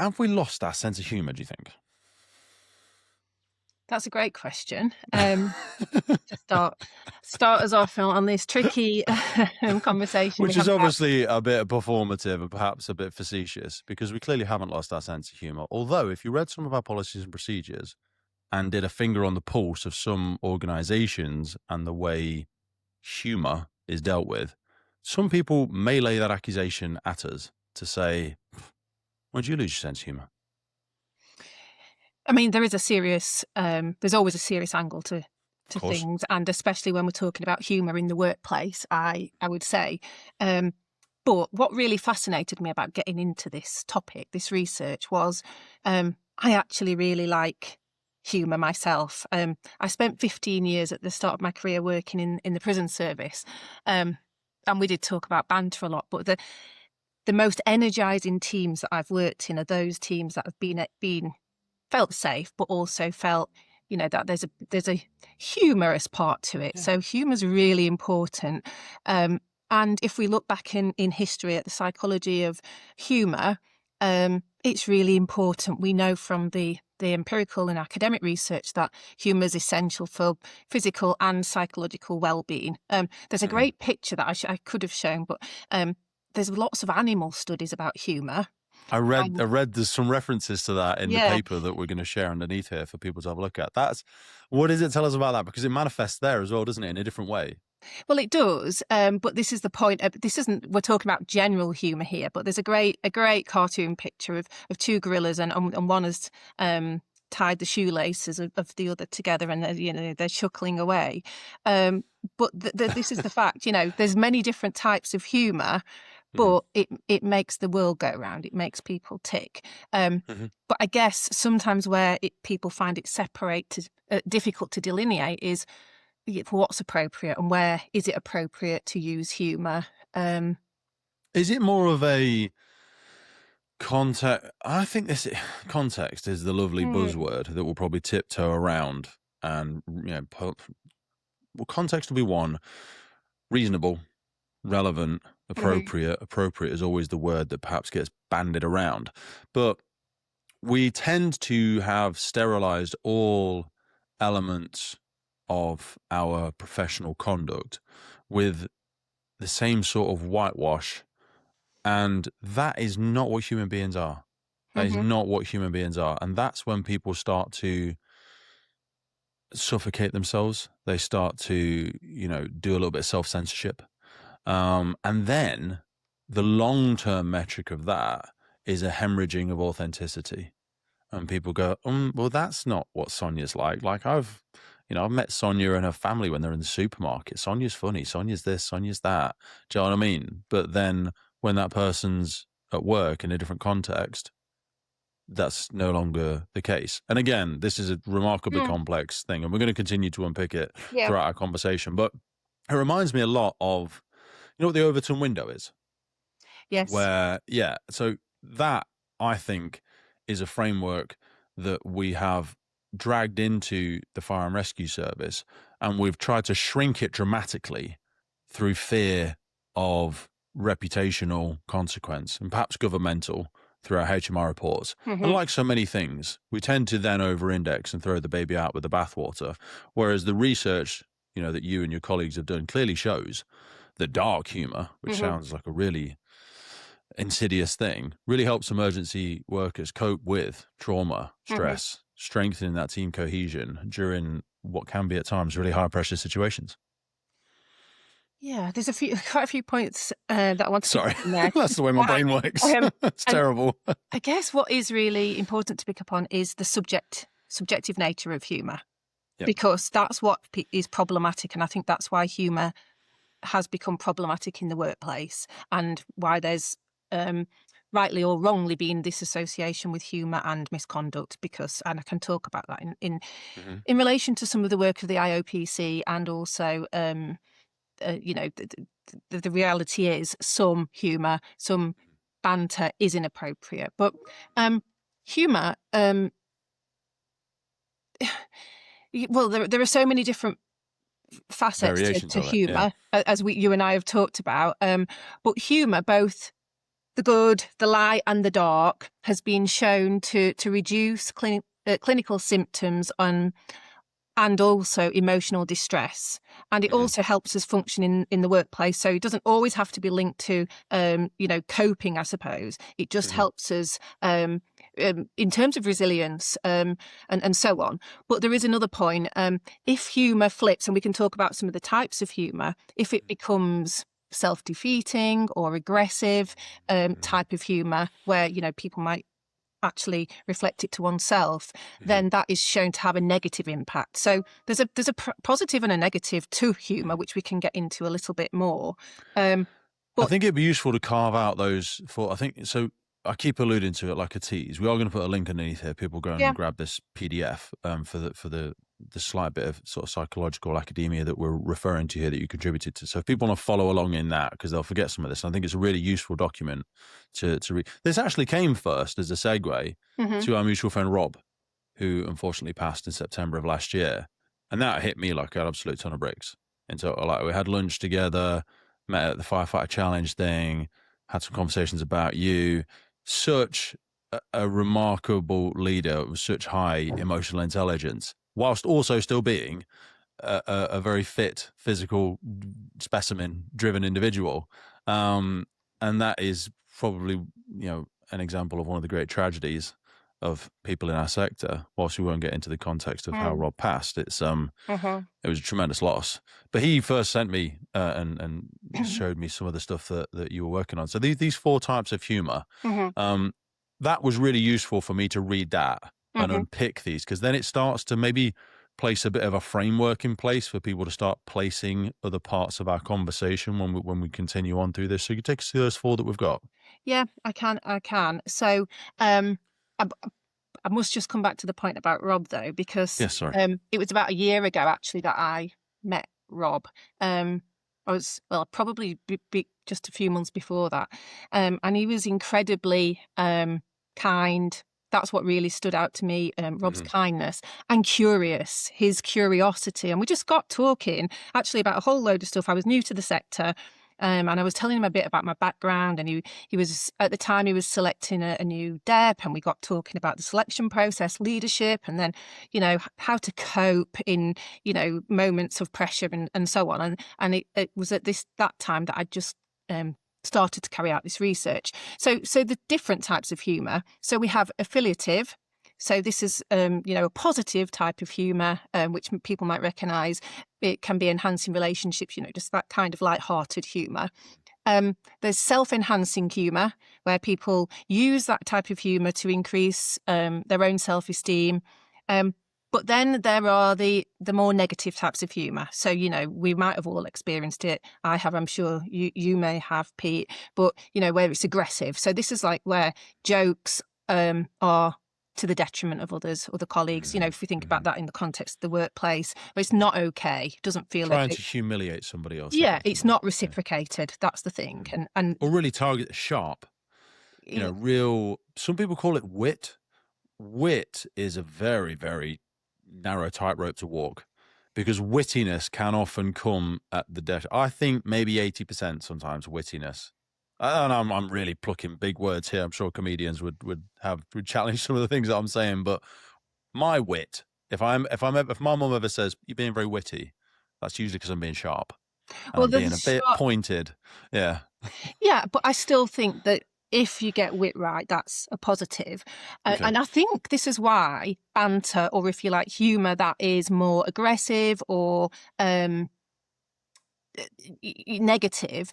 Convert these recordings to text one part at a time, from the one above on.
Have we lost our sense of humour, do you think? That's a great question. To start us off on this tricky conversation. Which is obviously a bit performative and perhaps a bit facetious, because we clearly haven't lost our sense of humour. Although, if you read some of our policies and procedures and did a finger on the pulse of some organisations and the way humour is dealt with, some people may lay that accusation at us to say, when do you lose your sense of humour? I mean, there is a serious, there's always a serious angle to things, and especially when we're talking about humour in the workplace, I would say. But what really fascinated me about getting into this topic, this research, was I actually really like humour myself. I spent 15 years at the start of my career working in the prison service, and we did talk about banter a lot, but the most energising teams that I've worked in are those teams that have been felt safe, but also felt, that there's a humorous part to it. Yeah. So humour's really important. And if we look back in history at the psychology of humour, it's really important. We know from the empirical and academic research that humour is essential for physical and psychological well-being. There's a great picture that I could have shown, but there's lots of animal studies about humour. I read there's some references to that in the paper that we're going to share underneath here for people to have a look at. What does it tell us about that? Because it manifests there as well, doesn't it, in a different way? Well, it does, but this is the point. We're talking about general humour here, but there's a great cartoon picture of two gorillas, and one has tied the shoelaces of the other together, and they're chuckling away. But this is the fact. There's many different types of humour. But it makes the world go round. It makes people tick. But I guess sometimes where people find it difficult to delineate is what's appropriate and where is it appropriate to use humour. Is it more of a context? I think this context is the lovely buzzword that will probably tiptoe around. And context will be one: reasonable, relevant, appropriate. Appropriate is always the word that perhaps gets bandied around. But we tend to have sterilized all elements of our professional conduct with the same sort of whitewash. And that is not what human beings are. That is not what human beings are. And that's when people start to suffocate themselves. They start to, do a little bit of self-censorship. And then the long-term metric of that is a hemorrhaging of authenticity. And people go, well, that's not what Sonia's like. Like I've met Sonia and her family when they're in the supermarket. Sonia's funny. Sonia's this, Sonia's that. Do you know what I mean? But then when that person's at work in a different context, that's no longer the case. And again, this is a remarkably complex thing, and we're going to continue to unpick it throughout our conversation. But it reminds me a lot of, what the Overton window is? Yes. So that, I think, is a framework that we have dragged into the fire and rescue service, and we've tried to shrink it dramatically through fear of reputational consequence and perhaps governmental through our HMR reports. And like so many things, we tend to then over-index and throw the baby out with the bathwater, whereas the research, that you and your colleagues have done clearly shows the dark humour, which sounds like a really insidious thing, really helps emergency workers cope with trauma, stress, strengthening that team cohesion during what can be at times really high pressure situations. Yeah, there's quite a few points that I want to. Sorry, that's the way my brain works. It's terrible. I guess what is really important to pick up on is the subjective nature of humour, because that's what is problematic, and I think that's why humour has become problematic in the workplace, and why there's rightly or wrongly been this association with humour and misconduct. And I can talk about that in relation to some of the work of the IOPC, and also the reality is some humour, some banter is inappropriate. But humour, well, there are so many different facets to humour, as you and I have talked about. But humour both the good, the light, and the dark has been shown to reduce clinical symptoms and also emotional distress. And it also helps us function in the workplace. So it doesn't always have to be linked to, coping, I suppose. It just helps us in terms of resilience and so on. But there is another point. If humour flips, and we can talk about some of the types of humour, if it becomes self-defeating or aggressive type of humour where, people might actually reflect it to oneself, then that is shown to have a negative impact. So there's a positive and a negative to humour, which we can get into a little bit more. I think it'd be useful to carve out those for, I think, so I keep alluding to it like a tease. We are going to put a link underneath here. People go and grab this PDF for the slight bit of sort of psychological academia that we're referring to here that you contributed to. So if people want to follow along in that, because they'll forget some of this, I think it's a really useful document to read. This actually came first as a segue to our mutual friend Rob, who unfortunately passed in September of last year. And that hit me like an absolute ton of bricks. And so like we had lunch together, met at the Firefighter Challenge thing, had some conversations about you. Such a remarkable leader with such high emotional intelligence, whilst also still being a very fit, physical, specimen-driven individual. And that is probably, an example of one of the great tragedies of people in our sector. Whilst we won't get into the context of how Rob passed, it was a tremendous loss. But he first sent me and showed me some of the stuff that you were working on. So these 4 types of humour, that was really useful for me to read that and unpick these, because then it starts to maybe place a bit of a framework in place for people to start placing other parts of our conversation when we continue on through this. So you can take us through those 4 that we've got. Yeah, I can. So I must just come back to the point about Rob, though, because it was about a year ago, actually, that I met Rob. I was, probably just a few months before that. And he was incredibly kind. That's what really stood out to me, Rob's kindness, and curious, his curiosity. And we just got talking, actually, about a whole load of stuff. I was new to the sector. And I was telling him a bit about my background, and he was, at the time, he was selecting a new DEP, and we got talking about the selection process, leadership, and then, how to cope in, moments of pressure and so on. And it was at that time that I just started to carry out this research. So the different types of humour. So we have affiliative. So this is, a positive type of humour, which people might recognise. It can be enhancing relationships, just that kind of light-hearted humour. There's self-enhancing humour, where people use that type of humour to increase their own self-esteem. But then there are the more negative types of humour. So, we might have all experienced it. I have, I'm sure you may have, Pete. But, where it's aggressive. So this is like where jokes are to the detriment of other colleagues. If we think about that in the context of the workplace, where it's not okay. It doesn't feel trying to humiliate somebody else. Yeah, it's not reciprocated. That's the thing. And or really target sharp. Some people call it wit. Wit is a very, very narrow tightrope to walk, because wittiness can often come at the death. I think maybe 80% sometimes wittiness. And I'm really plucking big words here. I'm sure comedians would challenge some of the things that I'm saying, but my wit, if my mum ever says you're being very witty, that's usually because I'm being sharp. And I'm being a bit pointed. Yeah. Yeah, but I still think that if you get wit right, that's a positive. Okay. And I think this is why banter, or if you like humour that is more aggressive or negative,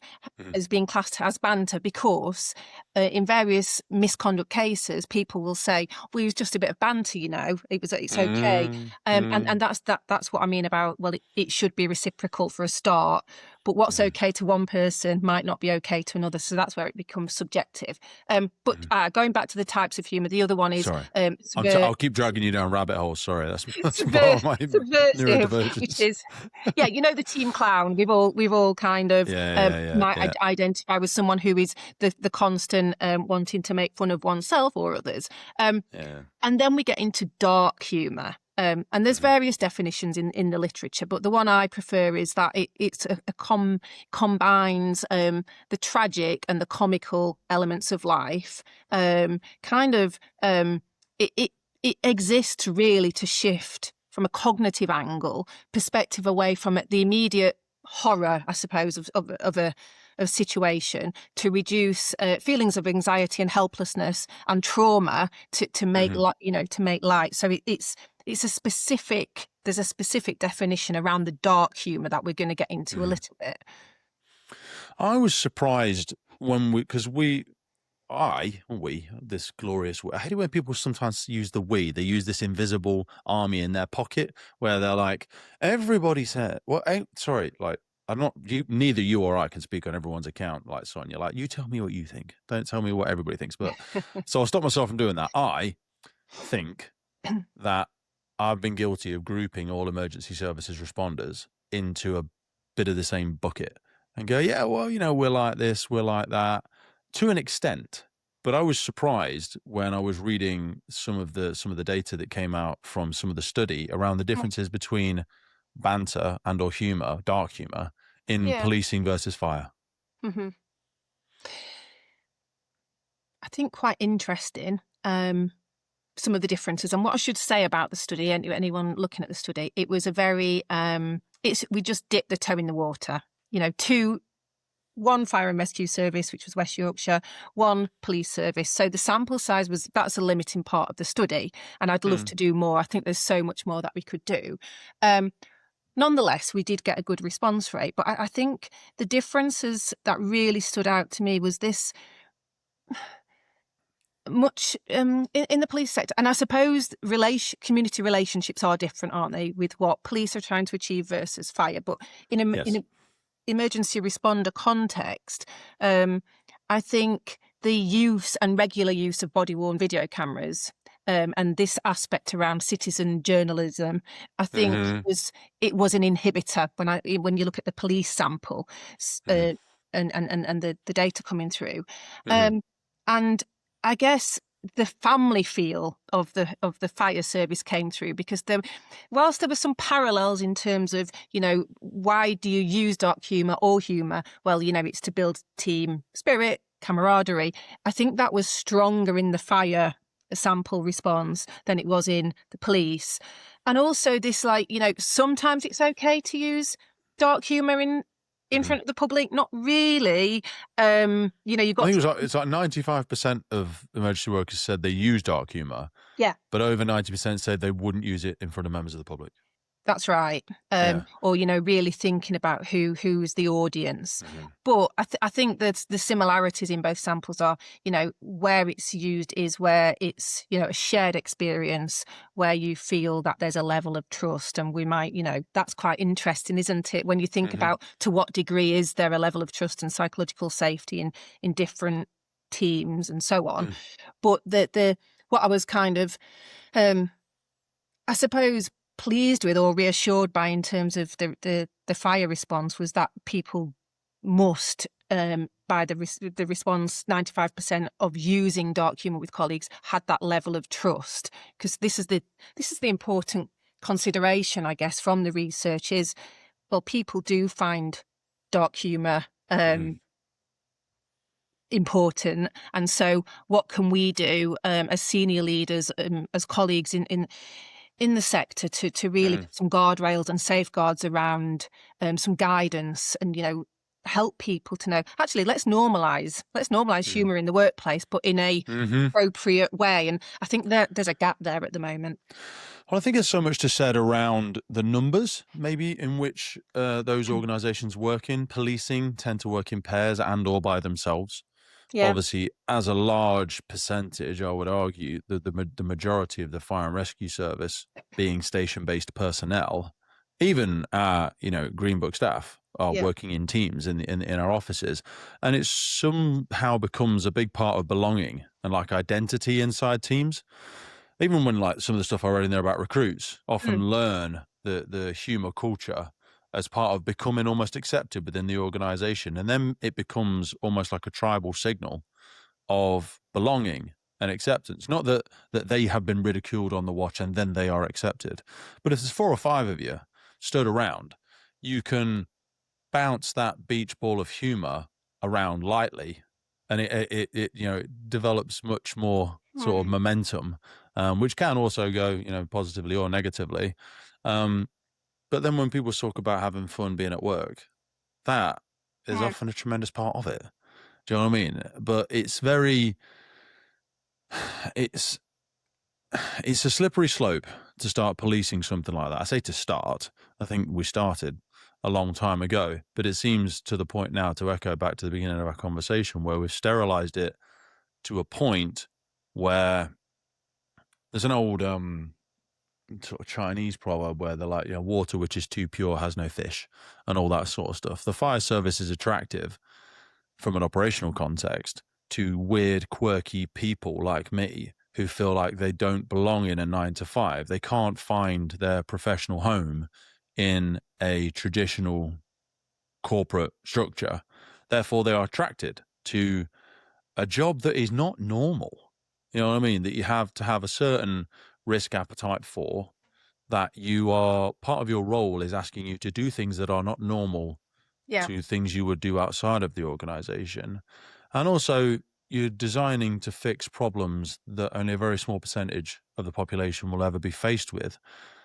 as being classed as banter, because in various misconduct cases, people will say, "Well, it was just a bit of banter, it's okay." And that's what I mean about, well, it should be reciprocal for a start, but what's okay to one person might not be okay to another. So that's where it becomes subjective. But going back to the types of humour, the other one is I'll keep dragging you down rabbit holes. Sorry, that's part of my neurodivergence. Which is, the team clown. We've all kind of might identify with someone who is the constant wanting to make fun of oneself or others. And then we get into dark humour. And there's various definitions in the literature, but the one I prefer is that it combines the tragic and the comical elements of life. It exists really to shift from a cognitive angle perspective away from the immediate horror, I suppose, of a situation, to reduce feelings of anxiety and helplessness and trauma to make to make light. So there's a specific definition around the dark humour that we're going to get into a little bit. I was surprised when this glorious, I hate it when people sometimes use the we. They use this invisible army in their pocket where they're like, everybody said, well, sorry, like, neither you or I can speak on everyone's account, like Sonia. Like, you tell me what you think. Don't tell me what everybody thinks. But so I'll stop myself from doing that. I think that I've been guilty of grouping all emergency services responders into a bit of the same bucket and go, yeah, well, we're like this, we're like that, to an extent. But I was surprised when I was reading some of the data that came out from some of the study around the differences between banter and or humor, dark humor, in policing versus fire. I think quite interesting. Some of the differences, and what I should say about the study, anyone looking at the study, it was a very we just dipped the toe in the water. One fire and rescue service, which was West Yorkshire, one police service. So the sample size that's a limiting part of the study, and I'd love to do more. I think there's so much more that we could do. Nonetheless, we did get a good response rate, but I think the differences that really stood out to me was this much in the police sector, and I suppose community relationships are different, aren't they, with what police are trying to achieve versus fire. But in an emergency responder context, I think the use and regular use of body-worn video cameras and this aspect around citizen journalism, I think it was an inhibitor when you look at the police sample and the data coming through, and I guess the family feel of the fire service came through, because whilst there were some parallels in terms of, why do you use dark humour or humour? Well, it's to build team spirit, camaraderie. I think that was stronger in the fire sample response than it was in the police. And also this, sometimes it's okay to use dark humour in front of the public, not really. You've got. I think it's like 95% of emergency workers said they use dark humour. Yeah. But over 90% said they wouldn't use it in front of members of the public. That's right. Or really thinking about who's the audience. But I think that the similarities in both samples are, where it's used is where it's, a shared experience where you feel that there's a level of trust. And we might, that's quite interesting, isn't it? When you think about to what degree is there a level of trust and psychological safety in different teams and so on. But what I was kind of, I suppose, pleased with or reassured by in terms of the fire response was that people must, by the response, 95% of using dark humour with colleagues had that level of trust, because this is the important consideration, I guess, from the research is, well, people do find dark humour important, and so what can we do as senior leaders, as colleagues in the sector to really put some guardrails and safeguards around some guidance and, help people to know, actually, let's normalise humour in the workplace, but in a appropriate way. And I think there's a gap there at the moment. Well, I think there's so much to said around the numbers, maybe, in which those organisations work in. Policing tend to work in pairs and or by themselves. Yeah. Obviously, as a large percentage, I would argue that the majority of the fire and rescue service being station-based personnel, even Green Book staff are working in teams in our offices, and it somehow becomes a big part of belonging and identity inside teams. Even when some of the stuff I read in there about recruits often learn the humour culture as part of becoming almost accepted within the organisation. And then it becomes almost like a tribal signal of belonging and acceptance. Not that they have been ridiculed on the watch and then they are accepted. But if there's 4 or 5 of you stood around, you can bounce that beach ball of humor around lightly, and it it develops much more sort of momentum, which can also go positively or negatively. But then when people talk about having fun being at work, that is often a tremendous part of it. Do you know what I mean? But it's it's a slippery slope to start policing something like that. I say to start. I think we started a long time ago, but it seems to the point now, to echo back to the beginning of our conversation, where we've sterilized it to a point where there's an old sort of Chinese proverb where they're like, water which is too pure has no fish, and all that sort of stuff. The fire service is attractive from an operational context to weird, quirky people like me who feel like they don't belong in a 9 to 5. They can't find their professional home in a traditional corporate structure. Therefore, they are attracted to a job that is not normal. You know what I mean? That you have to have a certain risk appetite for, that you are part of your role is asking you to do things that are not normal to things you would do outside of the organization. And also, you're designing to fix problems that only a very small percentage of the population will ever be faced with.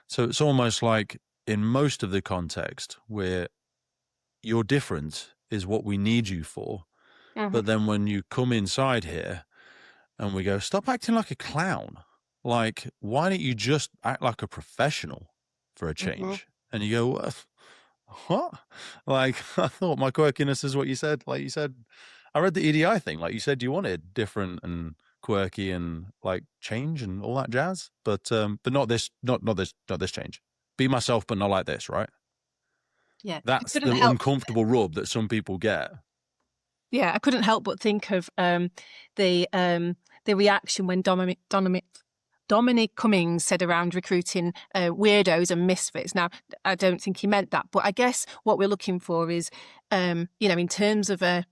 So it's almost like in most of the context where you're different is what we need you for. But then when you come inside here and we go, stop acting like a clown. Like, why don't you just act like a professional for a change? And you go, what? Like, I thought my quirkiness is what you said. Like you said, I read the EDI thing. Like you said, you wanted different and quirky and like change and all that jazz. But not this change. Be myself, but not like this, right? Yeah. That's the uncomfortable rub that some people get. Yeah, I couldn't help but think of the reaction when Dominic Cummings said around recruiting weirdos and misfits. Now, I don't think he meant that, but I guess what we're looking for is, in terms of a...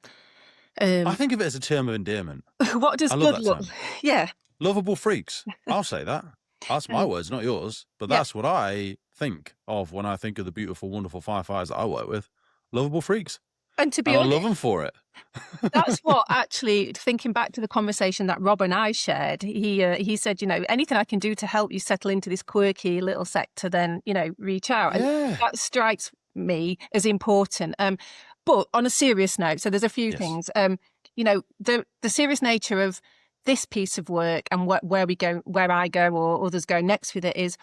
I think of it as a term of endearment. What does good look? Term. Yeah. Lovable freaks. I'll say that. That's my words, not yours. But that's what I think of when I think of the beautiful, wonderful firefighters that I work with. Lovable freaks. And to be honest, I love them for it. That's what actually, thinking back to the conversation that Rob and I shared, he said, anything I can do to help you settle into this quirky little sector, then, reach out. Yeah. And that strikes me as important. But on a serious note, so there's a few things, the serious nature of this piece of work and where I go or others go next with it is,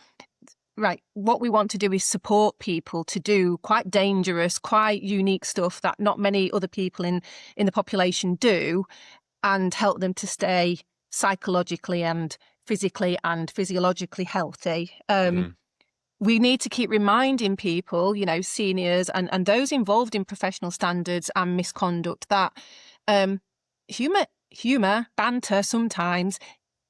right, what we want to do is support people to do quite dangerous, quite unique stuff that not many other people in the population do, and help them to stay psychologically and physically and physiologically healthy. We need to keep reminding people, seniors and those involved in professional standards and misconduct, that humour, banter sometimes,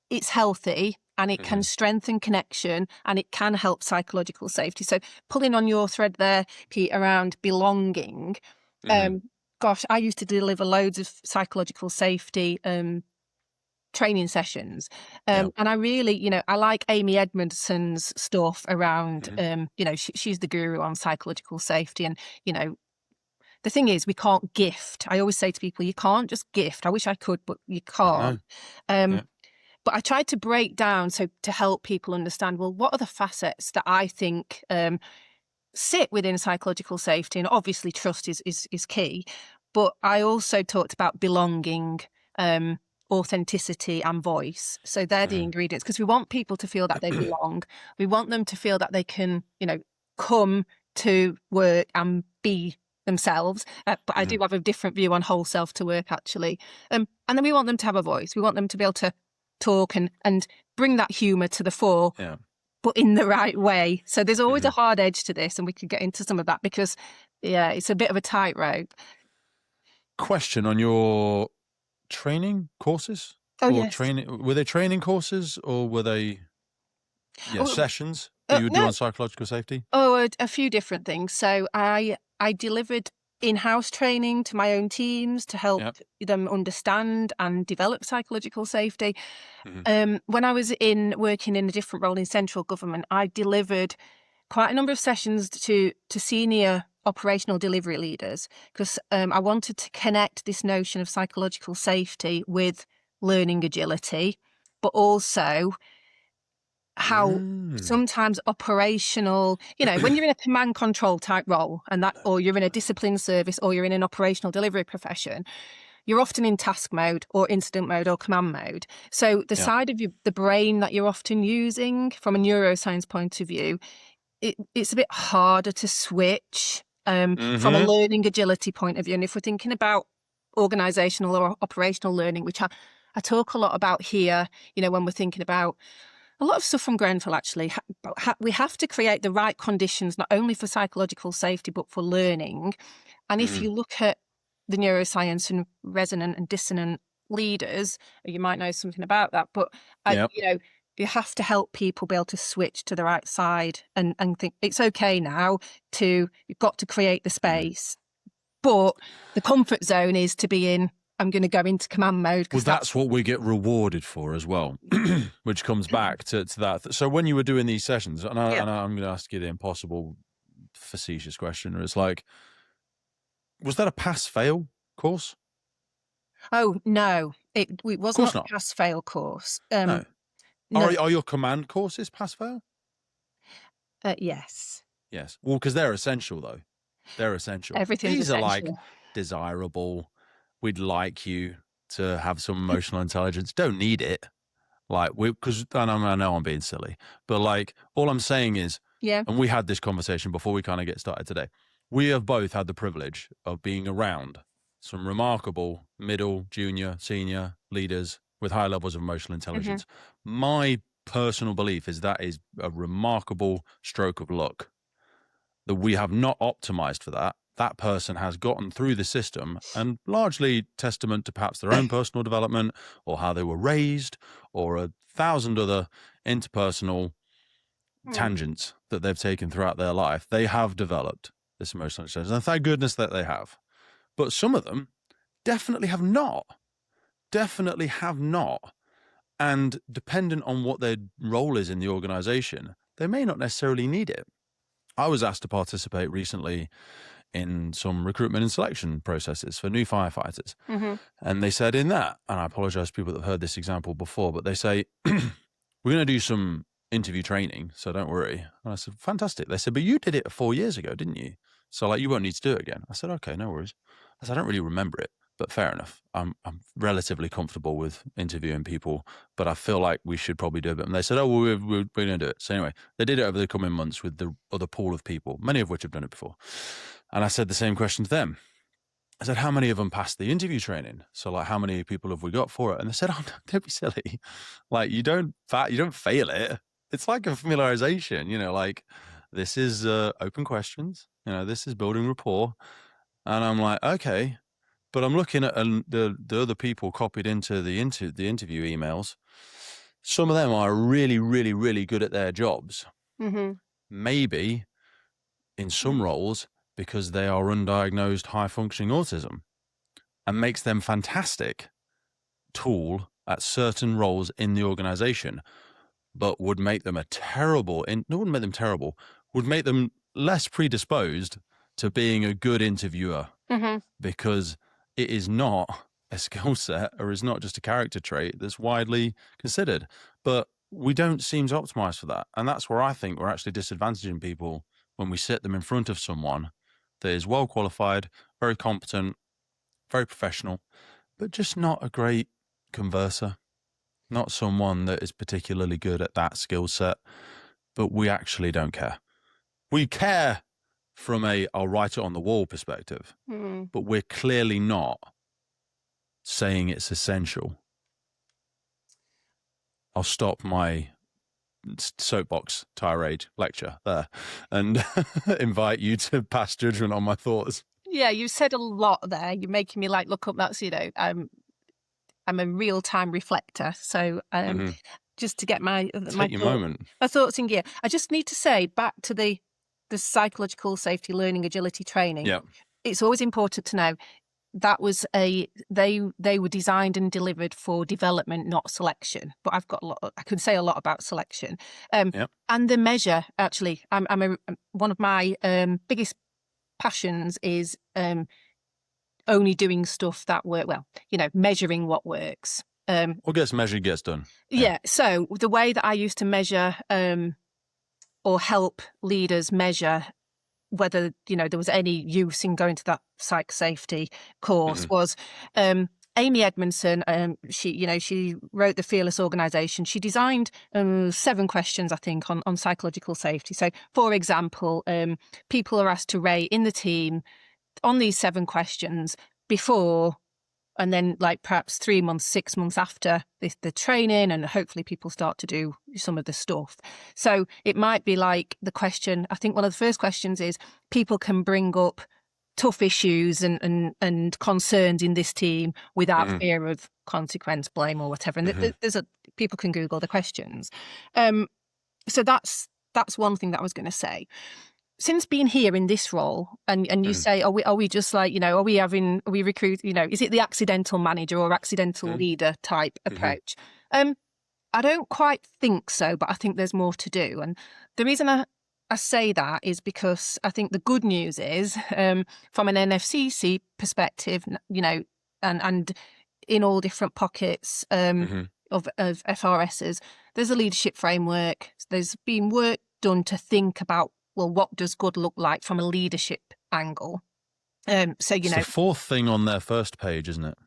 it's healthy. And it can strengthen connection and it can help psychological safety. So pulling on your thread there, Pete, around belonging, gosh, I used to deliver loads of psychological safety training sessions. And I really, I like Amy Edmondson's stuff around, she's the guru on psychological safety. And, the thing is, we can't gift. I always say to people, you can't just gift. I wish I could, but you can't. But I tried to break down to help people understand, well, what are the facets that I think sit within psychological safety? And obviously trust is key. But I also talked about belonging, authenticity and voice. So they're the ingredients, because we want people to feel that they belong. We want them to feel that they can, come to work and be themselves. But I do have a different view on whole self to work, actually. And then we want them to have a voice. We want them to be able to talk and bring that humour to the fore, but in the right way. So there's always a hard edge to this, and we could get into some of that because, it's a bit of a tightrope. Question on your training courses? Yes. Were they training courses or were they sessions that you would do on psychological safety? A few different things. So I delivered in-house training to my own teams to help them understand and develop psychological safety. When I was working in a different role in central government, I delivered quite a number of sessions to senior operational delivery leaders because I wanted to connect this notion of psychological safety with learning agility, but also how sometimes operational, when you're in a command control type role or you're in a discipline service or you're in an operational delivery profession, you're often in task mode or incident mode or command mode. So the side of the brain that you're often using from a neuroscience point of view, it's a bit harder to switch from a learning agility point of view. And if we're thinking about organisational or operational learning, which I talk a lot about here, when we're thinking about a lot of stuff from Grenfell, actually, we have to create the right conditions, not only for psychological safety, but for learning. And if you look at the neuroscience and resonant and dissonant leaders, you might know something about that, but you have to help people be able to switch to the right side and think it's okay now you've got to create the space. But the comfort zone is to be in, I'm going to go into command mode. Well, that's what we get rewarded for as well, which comes back to that. So when you were doing these sessions, and I'm going to ask you the impossible facetious question, it's like, was that a pass-fail course? Oh, no. It was not a pass-fail course. No. Are your command courses pass-fail? Yes. Yes. Well, because they're essential, though. They're essential. Everything's These essential. are like desirable. We'd like you to have some emotional intelligence. Don't need it. Like, because I know I'm being silly, but like, all I'm saying is, and we had this conversation before we kind of get started today. We have both had the privilege of being around some remarkable middle, junior, senior leaders with high levels of emotional intelligence. My personal belief is that is a remarkable stroke of luck that we have not optimized for that. That person has gotten through the system, and largely testament to perhaps their own personal development or how they were raised or 1,000 other interpersonal tangents that they've taken throughout their life. They have developed this emotional intelligence, and thank goodness that they have. But some of them definitely have not. Definitely have not. And dependent on what their role is in the organization, they may not necessarily need it. I was asked to participate recently in some recruitment and selection processes for new firefighters. And they said in that, and I apologize to people that have heard this example before, but they say, we're going to do some interview training, so don't worry. And I said, fantastic. They said, but you did it 4 years ago, didn't you? So like, you won't need to do it again. I said, okay, no worries. I said, I don't really remember it, but fair enough. I'm relatively comfortable with interviewing people, but I feel like we should probably do a bit. And they said, oh, well, we're going to do it. So anyway, they did it over the coming months with the other pool of people, many of which have done it before. And I said the same question to them. I said, how many of them passed the interview training? So like, how many people have we got for it? And they said, oh, no, don't be silly. Like, you don't fail it. It's like a familiarization, like this is open questions, this is building rapport. And I'm like, okay, but I'm looking at the other people copied into the interview emails. Some of them are really, really, really good at their jobs. Maybe in some roles because they are undiagnosed high-functioning autism, and makes them fantastic tool at certain roles in the organization, but would make them would make them less predisposed to being a good interviewer, because it is not a skill set or is not just a character trait that's widely considered. But we don't seem to optimize for that. And that's where I think we're actually disadvantaging people when we sit them in front of someone that is well qualified, very competent, very professional, but just not a great converser, not someone that is particularly good at that skill set. But we actually don't care. We care from I'll write it on the wall perspective, but we're clearly not saying it's essential. I'll stop my soapbox tirade lecture there and invite you to pass judgment on my thoughts. Yeah, you said a lot there. You're making me look up. That's, I'm a real-time reflector. So just to get my thoughts in gear. I just need to say back to the psychological safety learning agility training. Yeah. it's always important to know that was they were designed and delivered for development, not selection. But I could say a lot about selection. Yep. And the measure, actually, one of my biggest passions is only doing stuff that measuring what works. What gets measured gets done. Yeah. So the way that I used to measure or help leaders measure whether there was any use in going to that psych safety course was Amy Edmondson. She wrote the Fearless Organisation. She designed 7 questions, I think, on psychological safety. So, for example, people are asked to rate in the team on these 7 questions before and then perhaps 3 months, 6 months after the training, and hopefully people start to do some of the stuff. So it might be like the question, I think one of the first questions is people can bring up tough issues and concerns in this team without fear of consequence, blame or whatever. And people can Google the questions. So that's one thing that I was going to say. Since being here in this role, and you say, are we just are we recruit, is it the accidental manager or accidental leader type approach? I don't quite think so, but I think there's more to do. And the reason I say that is because I think the good news is, from an NFCC perspective, and in all different pockets of FRSs, there's a leadership framework. There's been work done to think about, well, what does good look like from a leadership angle? It's the 4th thing on their first page, isn't it?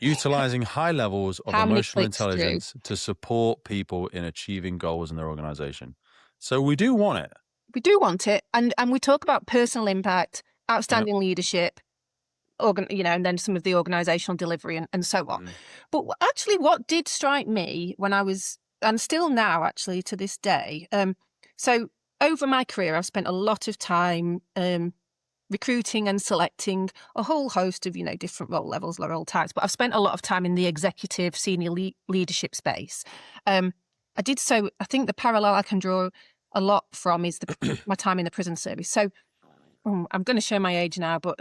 Utilising high levels of emotional intelligence to support people in achieving goals in their organisation. So we do want it. We do want it, and we talk about personal impact, outstanding leadership, and then some of the organisational delivery and so on. But actually, what did strike me when I was, and still now actually to this day, so over my career, I've spent a lot of time recruiting and selecting a whole host of, different role levels, role types. But I've spent a lot of time in the executive senior leadership space. I did so. I think the parallel I can draw a lot from is my time in the prison service. So I'm going to show my age now, but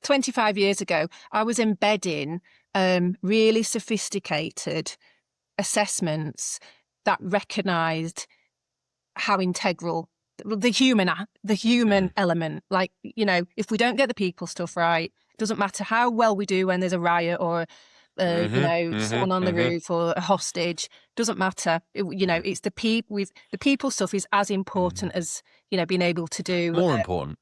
25 years ago, I was embedding really sophisticated assessments that recognised how integral the human element, if we don't get the people stuff right, it doesn't matter how well we do when there's a riot or someone on the roof or a hostage, doesn't matter. It's the people stuff is as important as being able to do more important.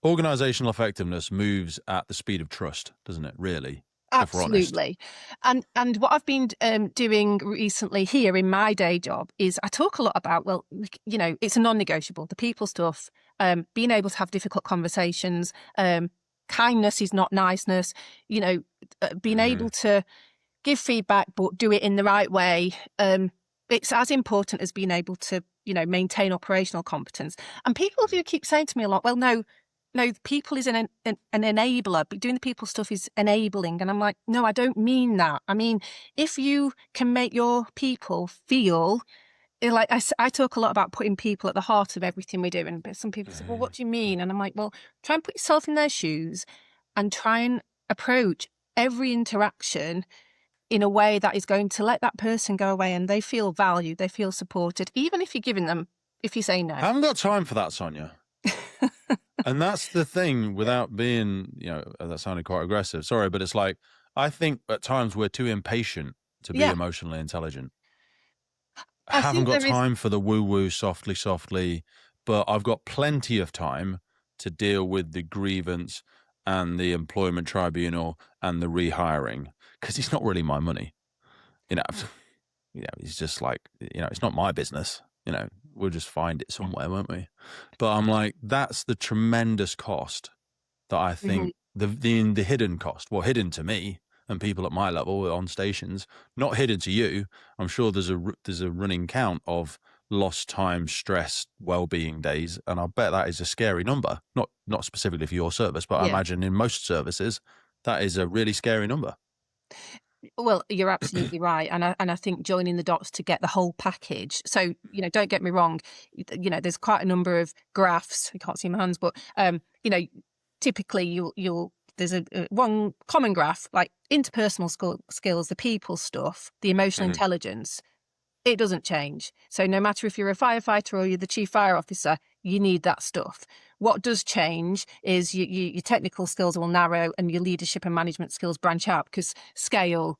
Organizational effectiveness moves at the speed of trust, doesn't it, really? Absolutely. And what I've been doing recently here in my day job is I talk a lot about, it's a non-negotiable, the people stuff, being able to have difficult conversations. Kindness is not niceness, being able to give feedback, but do it in the right way. It's as important as being able to, maintain operational competence. And people do keep saying to me a lot, well, no, people is an enabler, but doing the people stuff is enabling. And I'm like, no, I don't mean that. I mean, if you can make your people feel like, I talk a lot about putting people at the heart of everything we do. And some people say, well, what do you mean? And I'm like, well, try and put yourself in their shoes and try and approach every interaction in a way that is going to let that person go away and they feel valued, they feel supported, even if you say no. I haven't got time for that, Sonia. And that's the thing, without being, that sounded quite aggressive. Sorry, but it's like, I think at times we're too impatient to be emotionally intelligent. I haven't got time for the woo-woo softly, but I've got plenty of time to deal with the grievance and the employment tribunal and the rehiring, because it's not really my money. It's just like, it's not my business. We'll just find it somewhere, won't we? But I'm like, that's the tremendous cost that I think the hidden cost, hidden to me and people at my level on stations, not hidden to you. I'm sure there's a running count of lost time, stress, well-being days, and I bet that is a scary number. Not specifically for your service, but I imagine in most services that is a really scary number. Well, you're absolutely right. And I think joining the dots to get the whole package. So, don't get me wrong, there's quite a number of graphs. You can't see my hands, but, typically there's a one common graph, like interpersonal skills, the people stuff, the emotional intelligence. It doesn't change. So no matter if you're a firefighter or you're the chief fire officer, you need that stuff. What does change is your technical skills will narrow and your leadership and management skills branch out, because scale,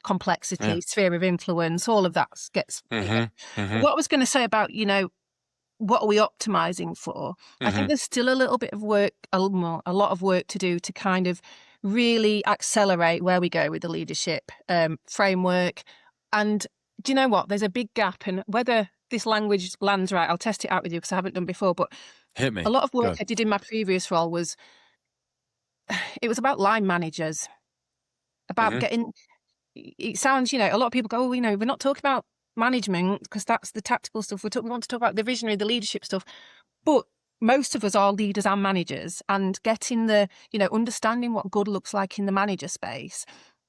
complexity, sphere of influence, all of that gets bigger. What I was going to say about, what are we optimizing for? I think there's still a little bit of work, a lot of work to do to kind of really accelerate where we go with the leadership framework. And do you know what? There's a big gap, and whether this language lands right, I'll test it out with you because I haven't done before. But hit me. A lot of work I did in my previous role was about line managers, about getting. It sounds, a lot of people go, oh, we're not talking about management because that's the tactical stuff. We want to talk about the visionary, the leadership stuff. But most of us are leaders and managers, and getting the, understanding what good looks like in the manager space.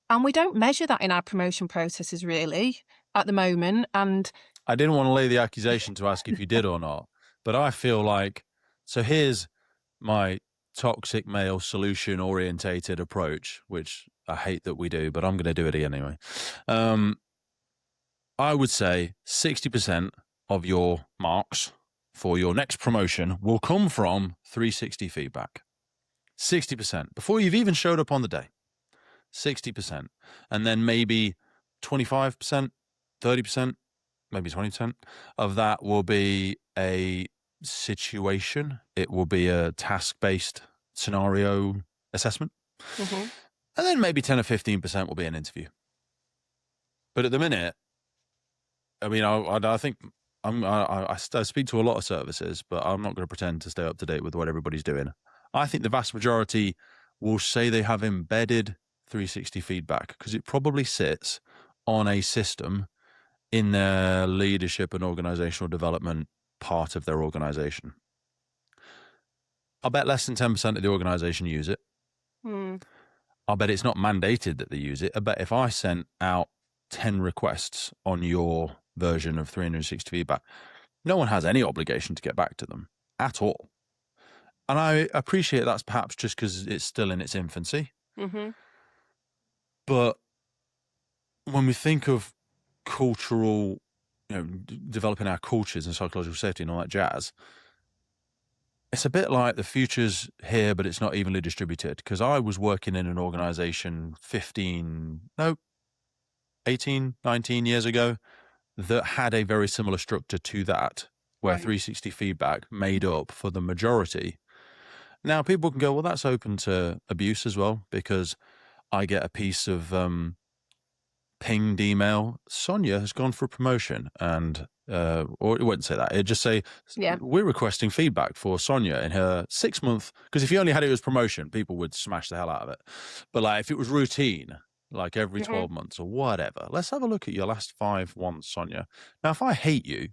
And we don't measure that in our promotion processes really at the moment. And I didn't want to lay the accusation to ask if you did or not, but I feel like, so here's my toxic male solution orientated approach, which I hate that we do, but I'm going to do it anyway. I would say 60% of your marks for your next promotion will come from 360 feedback. 60% before you've even showed up on the day. 60%. And then maybe 25%, 30%, maybe 20% of that will be a situation. It will be a task-based scenario assessment. And then maybe 10 or 15% will be an interview. But at the minute, I mean, I think I speak to a lot of services, but I'm not going to pretend to stay up to date with what everybody's doing. I think the vast majority will say they have embedded 360 feedback because it probably sits on a system in their leadership and organizational development part of their organization. I bet less than 10% of the organization use it. I bet it's not mandated that they use it. I bet if I sent out 10 requests on your version of 360 feedback, no one has any obligation to get back to them at all. And I appreciate that's perhaps just because it's still in its infancy. But when we think of cultural, developing our cultures and psychological safety and all that jazz, it's a bit like the future's here, but it's not evenly distributed. Because I was working in an organization 18, 19 years ago that had a very similar structure to that, where 360 feedback made up for the majority. Now, people can go, well, that's open to abuse as well, because I get a piece of pinged email. Sonia has gone for a promotion, and or it wouldn't say that. It'd just say, we're requesting feedback for Sonia in her 6 month. Because if you only had it as promotion, people would smash the hell out of it. But like if it was routine, like every 12 months or whatever, let's have a look at your last 5 ones, Sonia. Now, if I hate you,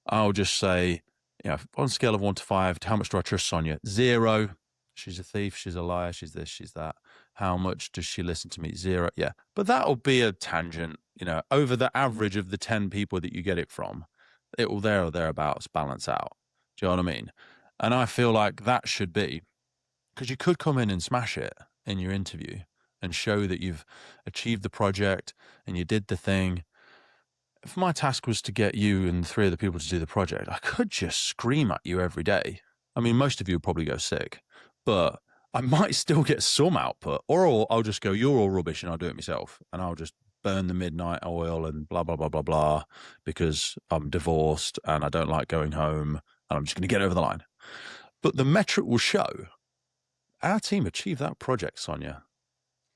I'll just say, on a scale of 1 to 5, how much do I trust Sonia? 0. She's a thief. She's a liar. She's this. She's that. How much does she listen to me? 0. Yeah. But that'll be a tangent, over the average of the 10 people that you get it from. It will there or thereabouts balance out. Do you know what I mean? And I feel like that should be, because you could come in and smash it in your interview and show that you've achieved the project and you did the thing. If my task was to get you and 3 other people to do the project, I could just scream at you every day. I mean, most of you would probably go sick, but I might still get some output, or I'll just go, you're all rubbish and I'll do it myself. And I'll just burn the midnight oil and blah, blah, blah, blah, blah, because I'm divorced and I don't like going home and I'm just going to get over the line. But the metric will show our team achieved that project, Sonia.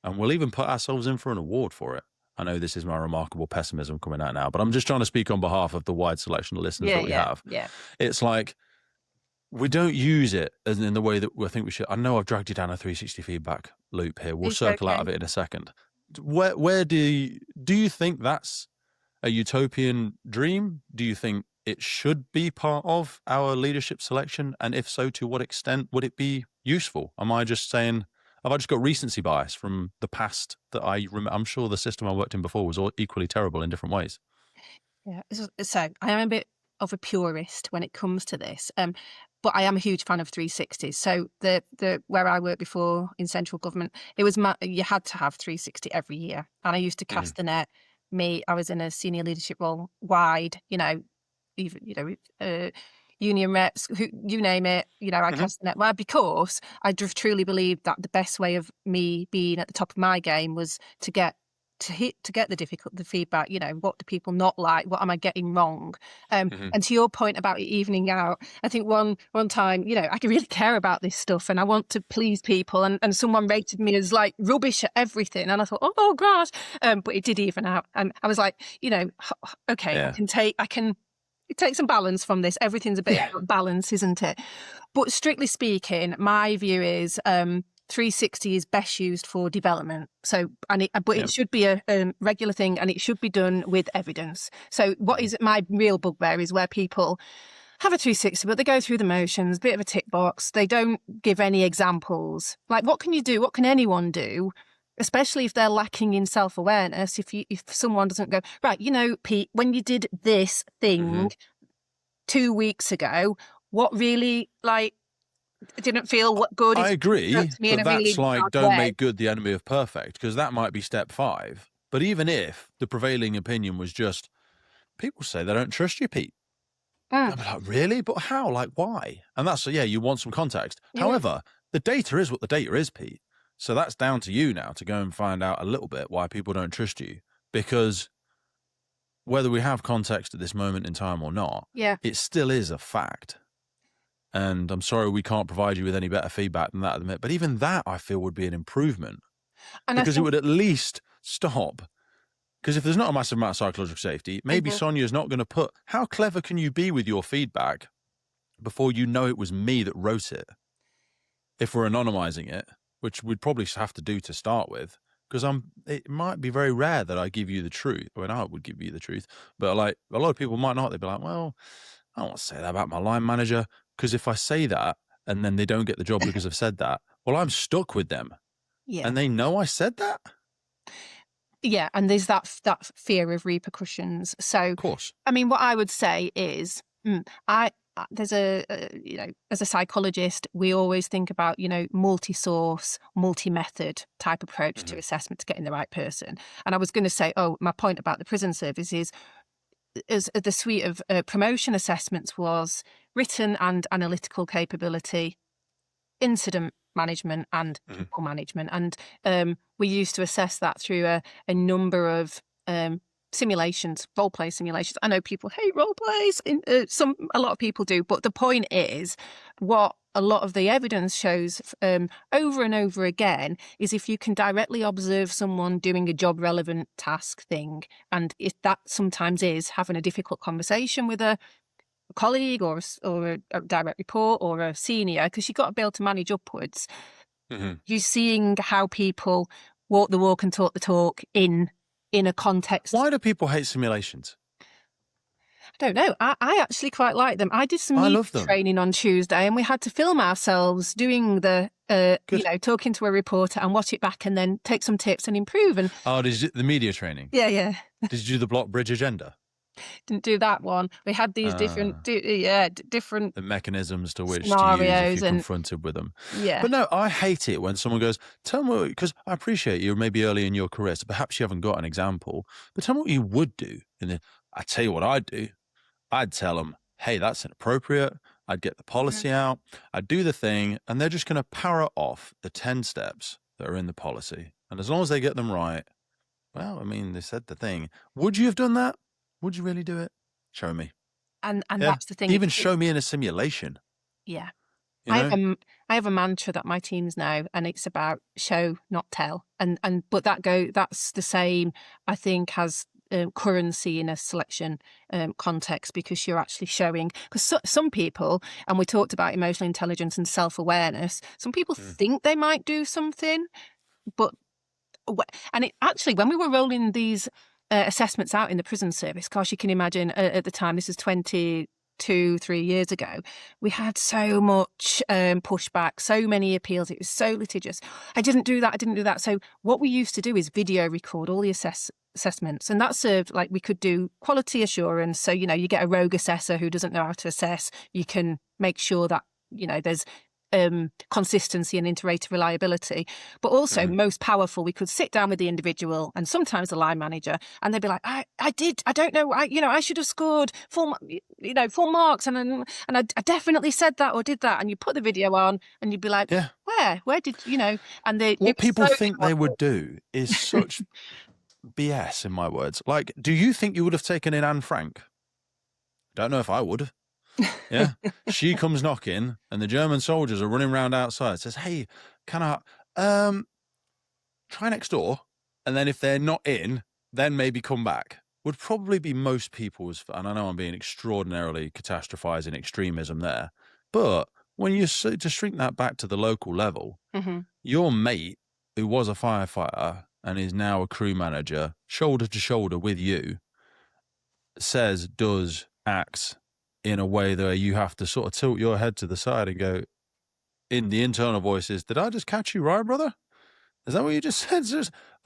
And we'll even put ourselves in for an award for it. I know this is my remarkable pessimism coming out now, but I'm just trying to speak on behalf of the wide selection of listeners that we have. Yeah. It's like, we don't use it as in the way that we think we should. I know I've dragged you down a 360 feedback loop here. We'll circle out of it in a second. Where do you think that's a utopian dream? Do you think it should be part of our leadership selection? And if so, to what extent would it be useful? Am I just saying, have I just got recency bias from the past that I remember? I'm sure the system I worked in before was all equally terrible in different ways. Yeah. So I am a bit of a purist when it comes to this. But but I am a huge fan of 360s. So the where I worked before in central government, it was you had to have 360 every year, and I used to cast the net. I was in a senior leadership role wide, even union reps, you name it, I cast the net wide, because I just truly believed that the best way of me being at the top of my game was to get the feedback. What do people not like? What am I getting wrong? And to your point about it evening out, I think one time, I really care about this stuff and I want to please people, and someone rated me as like rubbish at everything, and I thought, oh gosh, but it did even out, and I was like, okay, I can take some balance from this. Everything's a bit about balance, isn't it? But strictly speaking, my view is 360 is best used for development. So, it should be a regular thing, and it should be done with evidence. So what is my real bugbear is where people have a 360, but they go through the motions, bit of a tick box. They don't give any examples. Like, what can you do? What can anyone do? Especially if they're lacking in self-awareness. If someone doesn't go, right, Pete, when you did this thing 2 weeks ago, what really, didn't feel good? I agree, but that's don't make good the enemy of perfect, because that might be step 5. But even if the prevailing opinion was just, people say they don't trust you, Pete. I'm like, really? But how? Like, why? And that's, you want some context. Yeah. However, the data is what the data is, Pete. So that's down to you now to go and find out a little bit why people don't trust you. Because whether we have context at this moment in time or not, it still is a fact. And I'm sorry we can't provide you with any better feedback than that at the minute. But even that, I feel, would be an improvement. Because it would at least stop. Because if there's not a massive amount of psychological safety, maybe Sonia's not going to put, how clever can you be with your feedback before you know it was me that wrote it? If we're anonymizing it, which we'd probably have to do to start with, because it might be very rare that I give you the truth. I mean, I would give you the truth, but like a lot of people might not. They'd be like, well, I don't want to say that about my line manager, because if I say that and then they don't get the job because I've said that, well, I'm stuck with them. Yeah. And they know I said that. Yeah, and there's that fear of repercussions. So, of course, I mean, what I would say is, there's as a psychologist, we always think about, multi-source, multi-method type approach to assessment to getting the right person. And I was going to say, my point about the prison service is the suite of promotion assessments was written and analytical capability, incident management, and people management. And we used to assess that through a number of simulations, role play simulations. I know people hate role plays. A lot of people do, but the point is, what a lot of the evidence shows over and over again is if you can directly observe someone doing a job relevant task thing, and if that sometimes is having a difficult conversation with a colleague or a direct report or a senior, because you've got to be able to manage upwards. You're seeing how people walk the walk and talk the talk in a context. Why do people hate simulations? I don't know. I actually quite like them. I did some training on Tuesday, and we had to film ourselves doing the, talking to a reporter and watch it back and then take some tips and improve. And did you do the media training? Yeah. Did you do the block bridge agenda? Didn't do that one. We had these different the mechanisms to which scenarios to use if you're confronted with them. Yeah. But no, I hate it when someone goes, tell me, because I appreciate you're maybe early in your career, so perhaps you haven't got an example, but tell me what you would do. And I tell you what I'd do. I'd tell them, hey, that's inappropriate. I'd get the policy out. I'd do the thing, and they're just going to power off the 10 steps that are in the policy. And as long as they get them right, well, I mean, they said the thing. Would you have done that? Would you really do it? Show me. And that's the thing. Even show me in a simulation. Yeah. I have a mantra that my teams know, and it's about show, not tell. But that's the same, I think, as currency in a selection context, because you're actually showing. Because some people, and we talked about emotional intelligence and self-awareness, some people think they might do something, but actually, when we were rolling these assessments out in the prison service, gosh, you can imagine at the time, this is 3 years ago, we had so much pushback, so many appeals. It was so litigious. I didn't do that. So what we used to do is video record all the assessments, and that served, like, we could do quality assurance. So, you get a rogue assessor who doesn't know how to assess. You can make sure that there's consistency and iterative reliability, but also most powerful, we could sit down with the individual and sometimes the line manager, and they'd be like, I don't know, I should have scored full marks, and I definitely said that or did that, and you put the video on and you'd be like, where did and what people think they would do is such BS, in my words. Like, do you think you would have taken in Anne Frank? Don't know if I would. Yeah. She comes knocking and the German soldiers are running around outside. Says, hey, can I try next door? And then if they're not in, then maybe come back. Would probably be most people's, and I know I'm being extraordinarily catastrophizing extremism there, but when you to shrink that back to the local level, your mate who was a firefighter and is now a crew manager, shoulder to shoulder with you, says, does, acts in a way that you have to sort of tilt your head to the side and go, in the internal voices, did I just catch you right, brother? Is that what you just said?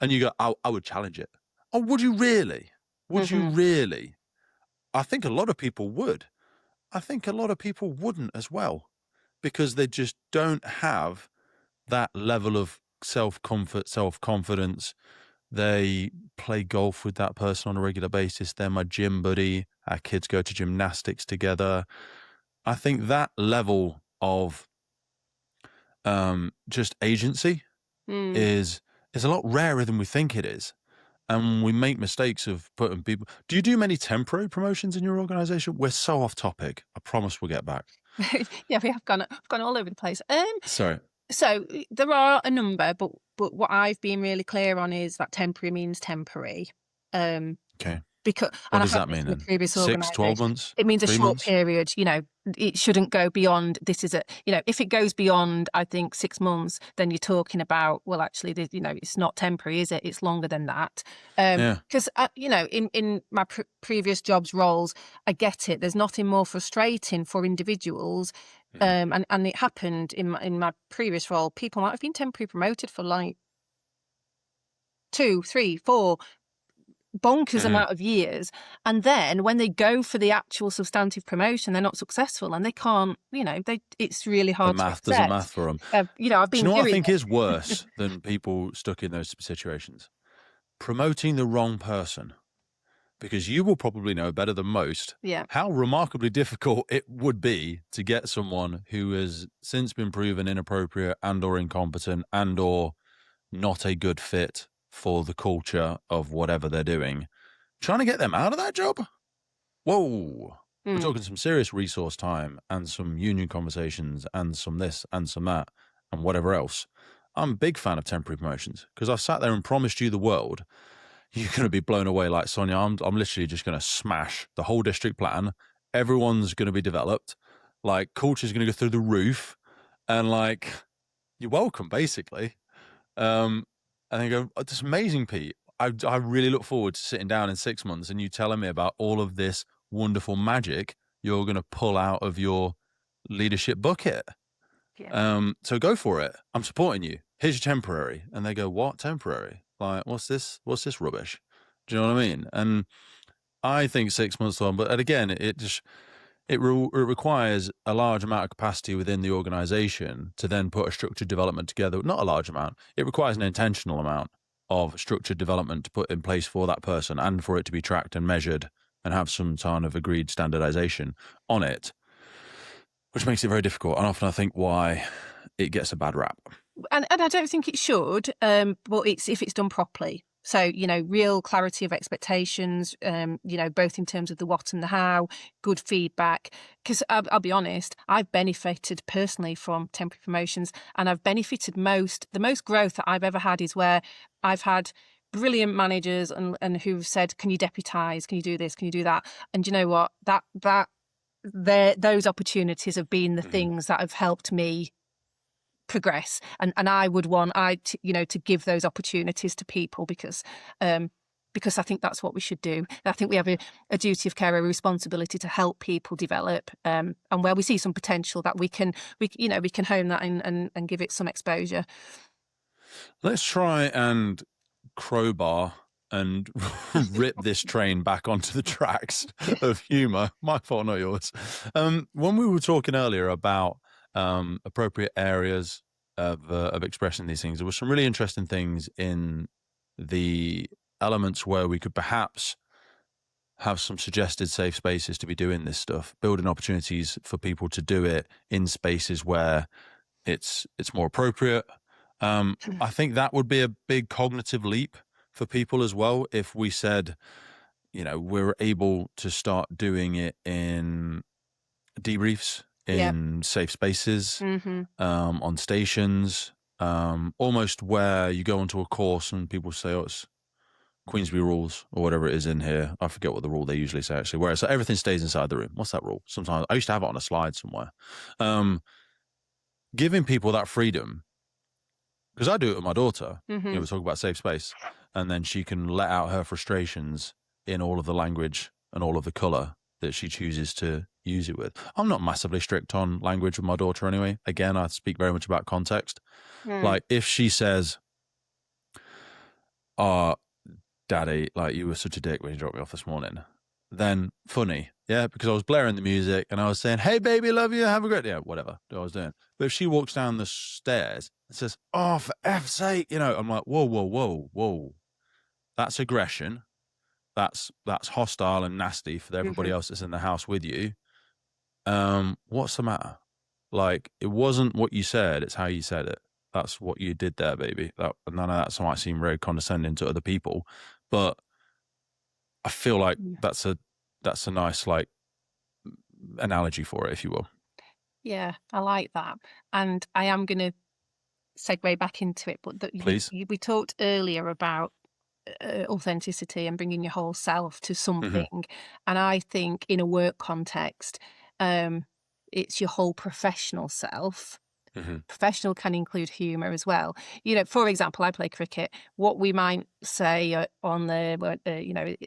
And you go, I would challenge it. Oh, would you really? Would you really? I think a lot of people would. I think a lot of people wouldn't as well, because they just don't have that level of self-comfort, self-confidence. They play golf with that person on a regular basis. They're my gym buddy. Our kids go to gymnastics together. I think that level of just agency is a lot rarer than we think it is. And we make mistakes of putting people... Do you do many temporary promotions in your organisation? We're so off topic. I promise we'll get back. Yeah, we have gone all over the place. Sorry. So there are a number, but what I've been really clear on is that temporary means temporary. Okay. Because what does that mean then? 6, 12 months? It means a short period. It shouldn't go beyond. This is if it goes beyond, I think 6 months, then you're talking about, well, actually, it's not temporary, is it? It's longer than that. Because in my previous jobs roles, I get it. There's nothing more frustrating for individuals. And it happened in my previous role. People might have been temporary promoted for like 2, 3, 4 bonkers amount of years, and then when they go for the actual substantive promotion, they're not successful, and they can't. It's really hard. The math to doesn't math for them. I've been. Do you know what I think is worse than people stuck in those situations? Promoting the wrong person. Because you will probably know better than most how remarkably difficult it would be to get someone who has since been proven inappropriate and or incompetent and or not a good fit for the culture of whatever they're doing. Trying to get them out of that job? Whoa. We're talking some serious resource time and some union conversations and some this and some that and whatever else. I'm a big fan of temporary promotions because I've sat there and promised you the world. You're going to be blown away like, Sonia, I'm literally just going to smash the whole district plan. Everyone's going to be developed. Like, culture's going to go through the roof. And, like, you're welcome, basically. And they go, oh, that's amazing, Pete. I really look forward to sitting down in 6 months and you telling me about all of this wonderful magic you're going to pull out of your leadership bucket. Yeah. So go for it. I'm supporting you. Here's your temporary. And they go, what? Temporary? Like, what's this rubbish? Do you know what I mean? And I think 6 months on, but again, it requires a large amount of capacity within the organization to then put a structured development together. Not a large amount. It requires an intentional amount of structured development to put in place for that person and for it to be tracked and measured and have some kind of agreed standardization on it, which makes it very difficult. And often I think why it gets a bad rap. And I don't think it should, but if it's done properly. So, real clarity of expectations, both in terms of the what and the how, good feedback. Because I'll be honest, I've benefited personally from temporary promotions, and I've benefited the most growth that I've ever had is where I've had brilliant managers and who've said, can you deputise? Can you do this? Can you do that? And you know what? Those opportunities have been the things that have helped me progress, and I would want to give those opportunities to people because I think that's what we should do. I think we have a duty of care, a responsibility to help people develop, and where we see some potential that we can hone that and give it some exposure. Let's try and crowbar and rip this train back onto the tracks of humour. My fault, not yours. When we were talking earlier about appropriate areas of expressing these things. There were some really interesting things in the elements where we could perhaps have some suggested safe spaces to be doing this stuff, building opportunities for people to do it in spaces where it's more appropriate. I think that would be a big cognitive leap for people as well if we said, we're able to start doing it in debriefs, in safe spaces, on stations, almost where you go onto a course and people say, oh, it's Queensbury rules or whatever it is in here. I forget what the rule they usually say, actually, where it's like everything stays inside the room. What's that rule? Sometimes I used to have it on a slide somewhere. Giving people that freedom, because I do it with my daughter. We talk about safe space, and then she can let out her frustrations in all of the language and all of the colour that she chooses to use it with. I'm not massively strict on language with my daughter anyway. Again, I speak very much about context. Like if she says, Daddy, like you were such a dick when you dropped me off this morning, then funny, yeah, because I was blaring the music and I was saying, hey baby, love you, have a great day, whatever I was doing. But if she walks down the stairs and says, oh, for F's sake, I'm like, whoa, that's aggression. That's hostile and nasty for everybody else that's in the house with you. What's the matter? Like, it wasn't what you said, it's how you said it. That's what you did there, baby. None of that might seem very condescending to other people, but I feel like that's a nice like analogy for it, if you will. Yeah, I like that, and I am going to segue back into it. But please, we talked earlier about authenticity and bringing your whole self to something, and I think in a work context, it's your whole professional self. Professional can include humour as well. For example, I play cricket. What we might say on the,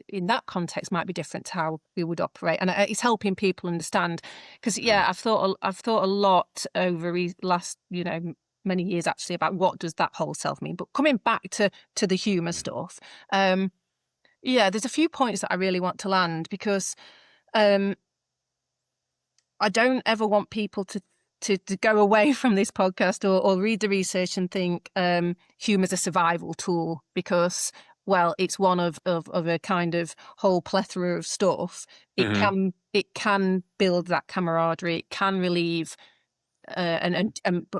in that context might be different to how we would operate, and it's helping people understand. Because I've thought a lot over last, many years actually about what does that whole self mean. But coming back to the humour stuff, there's a few points that I really want to land because I don't ever want people to go away from this podcast or read the research and think humour's a survival tool because, well, it's one of a kind of whole plethora of stuff. It can build that camaraderie. It can relieve and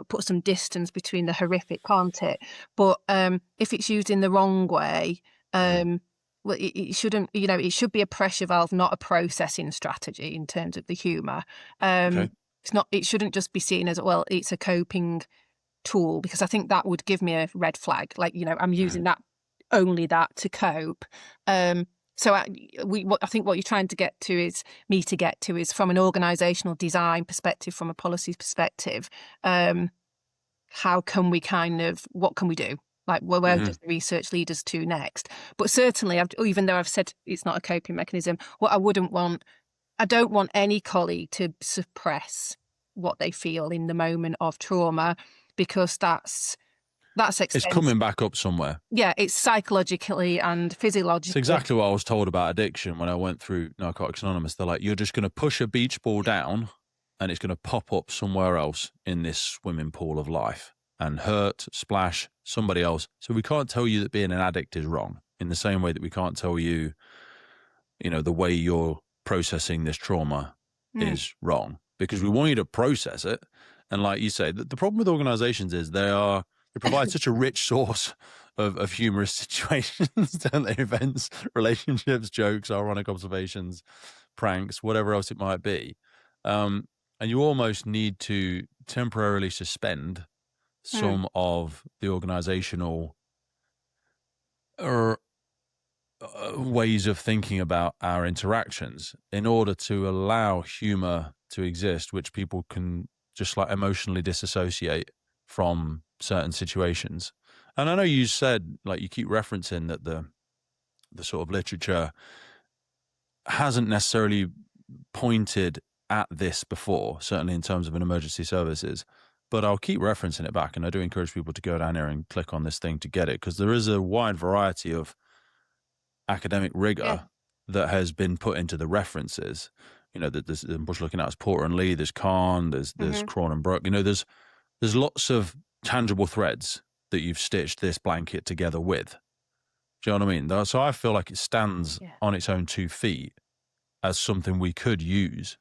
put some distance between the horrific, can't it? But if it's used in the wrong way, well, it shouldn't. It should be a pressure valve, not a processing strategy in terms of the humour. It's not. It shouldn't just be seen as, well, it's a coping tool, because I think that would give me a red flag. Like, I'm using that only that to cope. So I think what you're trying to get to is from an organisational design perspective, from a policy perspective, how can we what can we do? Like, where does the research lead us to next? But certainly, even though I've said it's not a coping mechanism, what I don't want any colleague to suppress what they feel in the moment of trauma, because that's expensive. It's coming back up somewhere. Yeah, it's psychologically and physiologically. It's exactly what I was told about addiction when I went through Narcotics Anonymous. They're like, you're just going to push a beach ball down and it's going to pop up somewhere else in this swimming pool of life and hurt, splash somebody else. So we can't tell you that being an addict is wrong, in the same way that we can't tell you, the way you're processing this trauma is wrong, because we want you to process it. And like you say, the problem with organizations is they provide such a rich source of humorous situations, don't they? Events, relationships, jokes, ironic observations, pranks, whatever else it might be. And you almost need to temporarily suspend some of the organizational ways of thinking about our interactions in order to allow humor to exist, which people can just like emotionally disassociate from certain situations. And I know you said, like, you keep referencing that the sort of literature hasn't necessarily pointed at this before, certainly in terms of an emergency services, but I'll keep referencing it back. And I do encourage people to go down here and click on this thing to get it, because there is a wide variety of academic rigor that has been put into the references. I'm just looking at it's Porter and Lee, there's Kahn, there's Crawn and Brook. There's lots of tangible threads that you've stitched this blanket together with. Do you know what I mean? So I feel like it stands on its own 2 feet as something we could use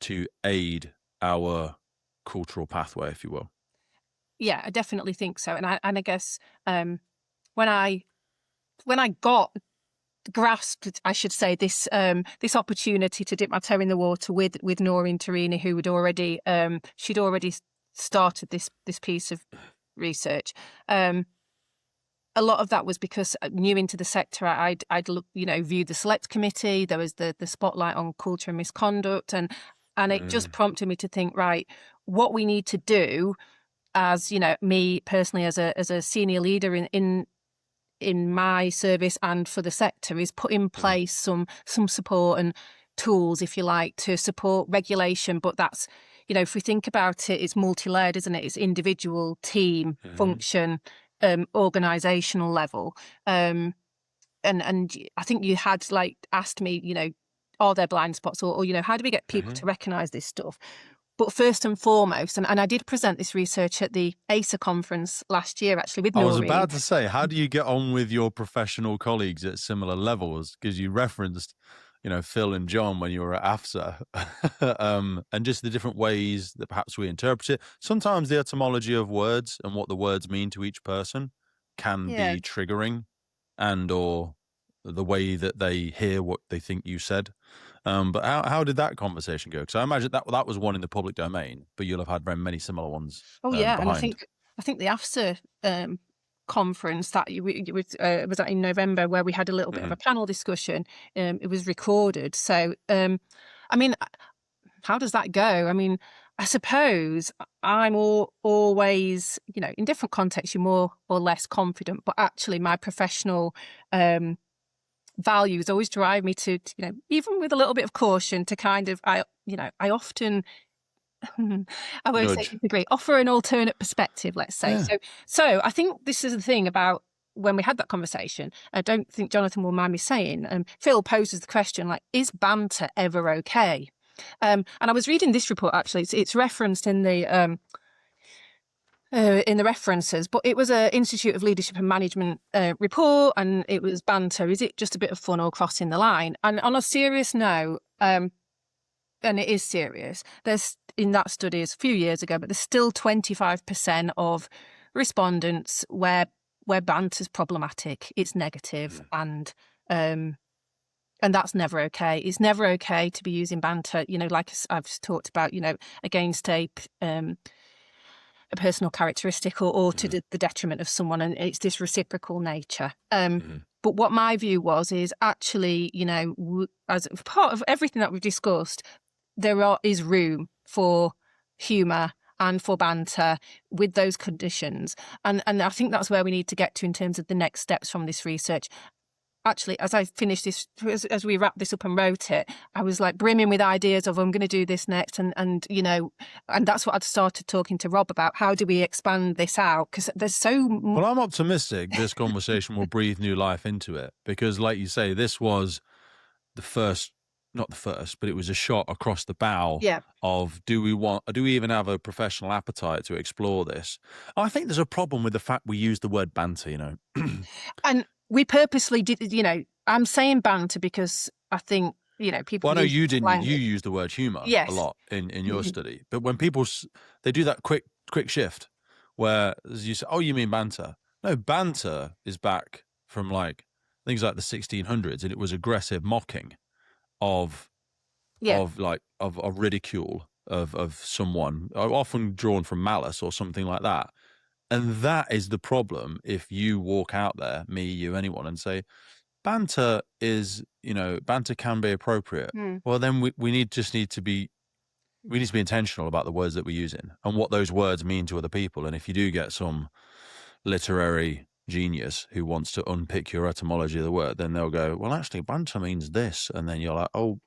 to aid our cultural pathway, if you will. Yeah, I definitely think so. And I guess when I grasped, I should say, this opportunity to dip my toe in the water with Noreen Tarini, who had already she'd already started this piece of research. A lot of that was because new into the sector, I'd viewed the select committee. There was the spotlight on culture and misconduct, and it just prompted me to think, right, what we need to do as me personally as a senior leader in my service and for the sector is put in place some support and tools, if you like, to support regulation. But that's, if we think about it, it's multi-layered, isn't it? It's individual, team, function, organizational level. And I think you had asked me, are there blind spots or how do we get people to recognize this stuff? But first and foremost, and I did present this research at the ASA conference last year, actually, with Noreen. I was about to say, how do you get on with your professional colleagues at similar levels? Because you referenced, Phil and John when you were at AFSA, and just the different ways that perhaps we interpret it. Sometimes the etymology of words and what the words mean to each person can be triggering, and or the way that they hear what they think you said. But how did that conversation go? Because I imagine that was one in the public domain, but you'll have had very many similar ones. Oh yeah, behind. And I think the AFSA conference that was in November, where we had a little bit of a panel discussion. It was recorded, so I mean, how does that go? I mean, I suppose I'm always, in different contexts, you're more or less confident, but actually, my professional values always drive me to, even with a little bit of caution, to kind of, I often, I won't say disagree, offer an alternate perspective, let's say. Yeah. So I think this is the thing about when we had that conversation. I don't think Jonathan will mind me saying, Phil poses the question, is banter ever okay? And I was reading this report, actually. It's referenced in the references, but it was an Institute of Leadership and Management report, and it was banter. Is it just a bit of fun or crossing the line? And on a serious note, and it is serious, there's, in that study, it's a few years ago, but there's still 25% of respondents where banter's problematic, it's negative, and that's never okay. It's never okay to be using banter, like I've talked about, against a personal characteristic or to the detriment of someone, and it's this reciprocal nature. But what my view is actually, as part of everything that we've discussed, there is room for humour and for banter with those conditions. And I think that's where we need to get to in terms of the next steps from this research. Actually, as I finished this, as we wrapped this up and wrote it, I was brimming with ideas of I'm going to do this next, and that's what I'd started talking to Rob about. How do we expand this out? Because there's so. Well, I'm optimistic this conversation will breathe new life into it, because, like you say, this was not the first, but it was a shot across the bow of do we even have a professional appetite to explore this? I think there's a problem with the fact we use the word banter, and. We purposely did, I'm saying banter because I think, people. Well, I know you didn't. You used the word humour a lot in your study, but when people they do that quick shift, where you say, "Oh, you mean banter?" No, banter is back from things like the 1600s, and it was aggressive mocking of ridicule of someone, often drawn from malice or something like that. And that is the problem. If you walk out there, me, you, anyone, and say, banter can be appropriate. Well, then we need to be intentional about the words that we're using and what those words mean to other people. And if you do get some literary genius who wants to unpick your etymology of the word, then they'll go, well, actually, banter means this. And then you're like, oh,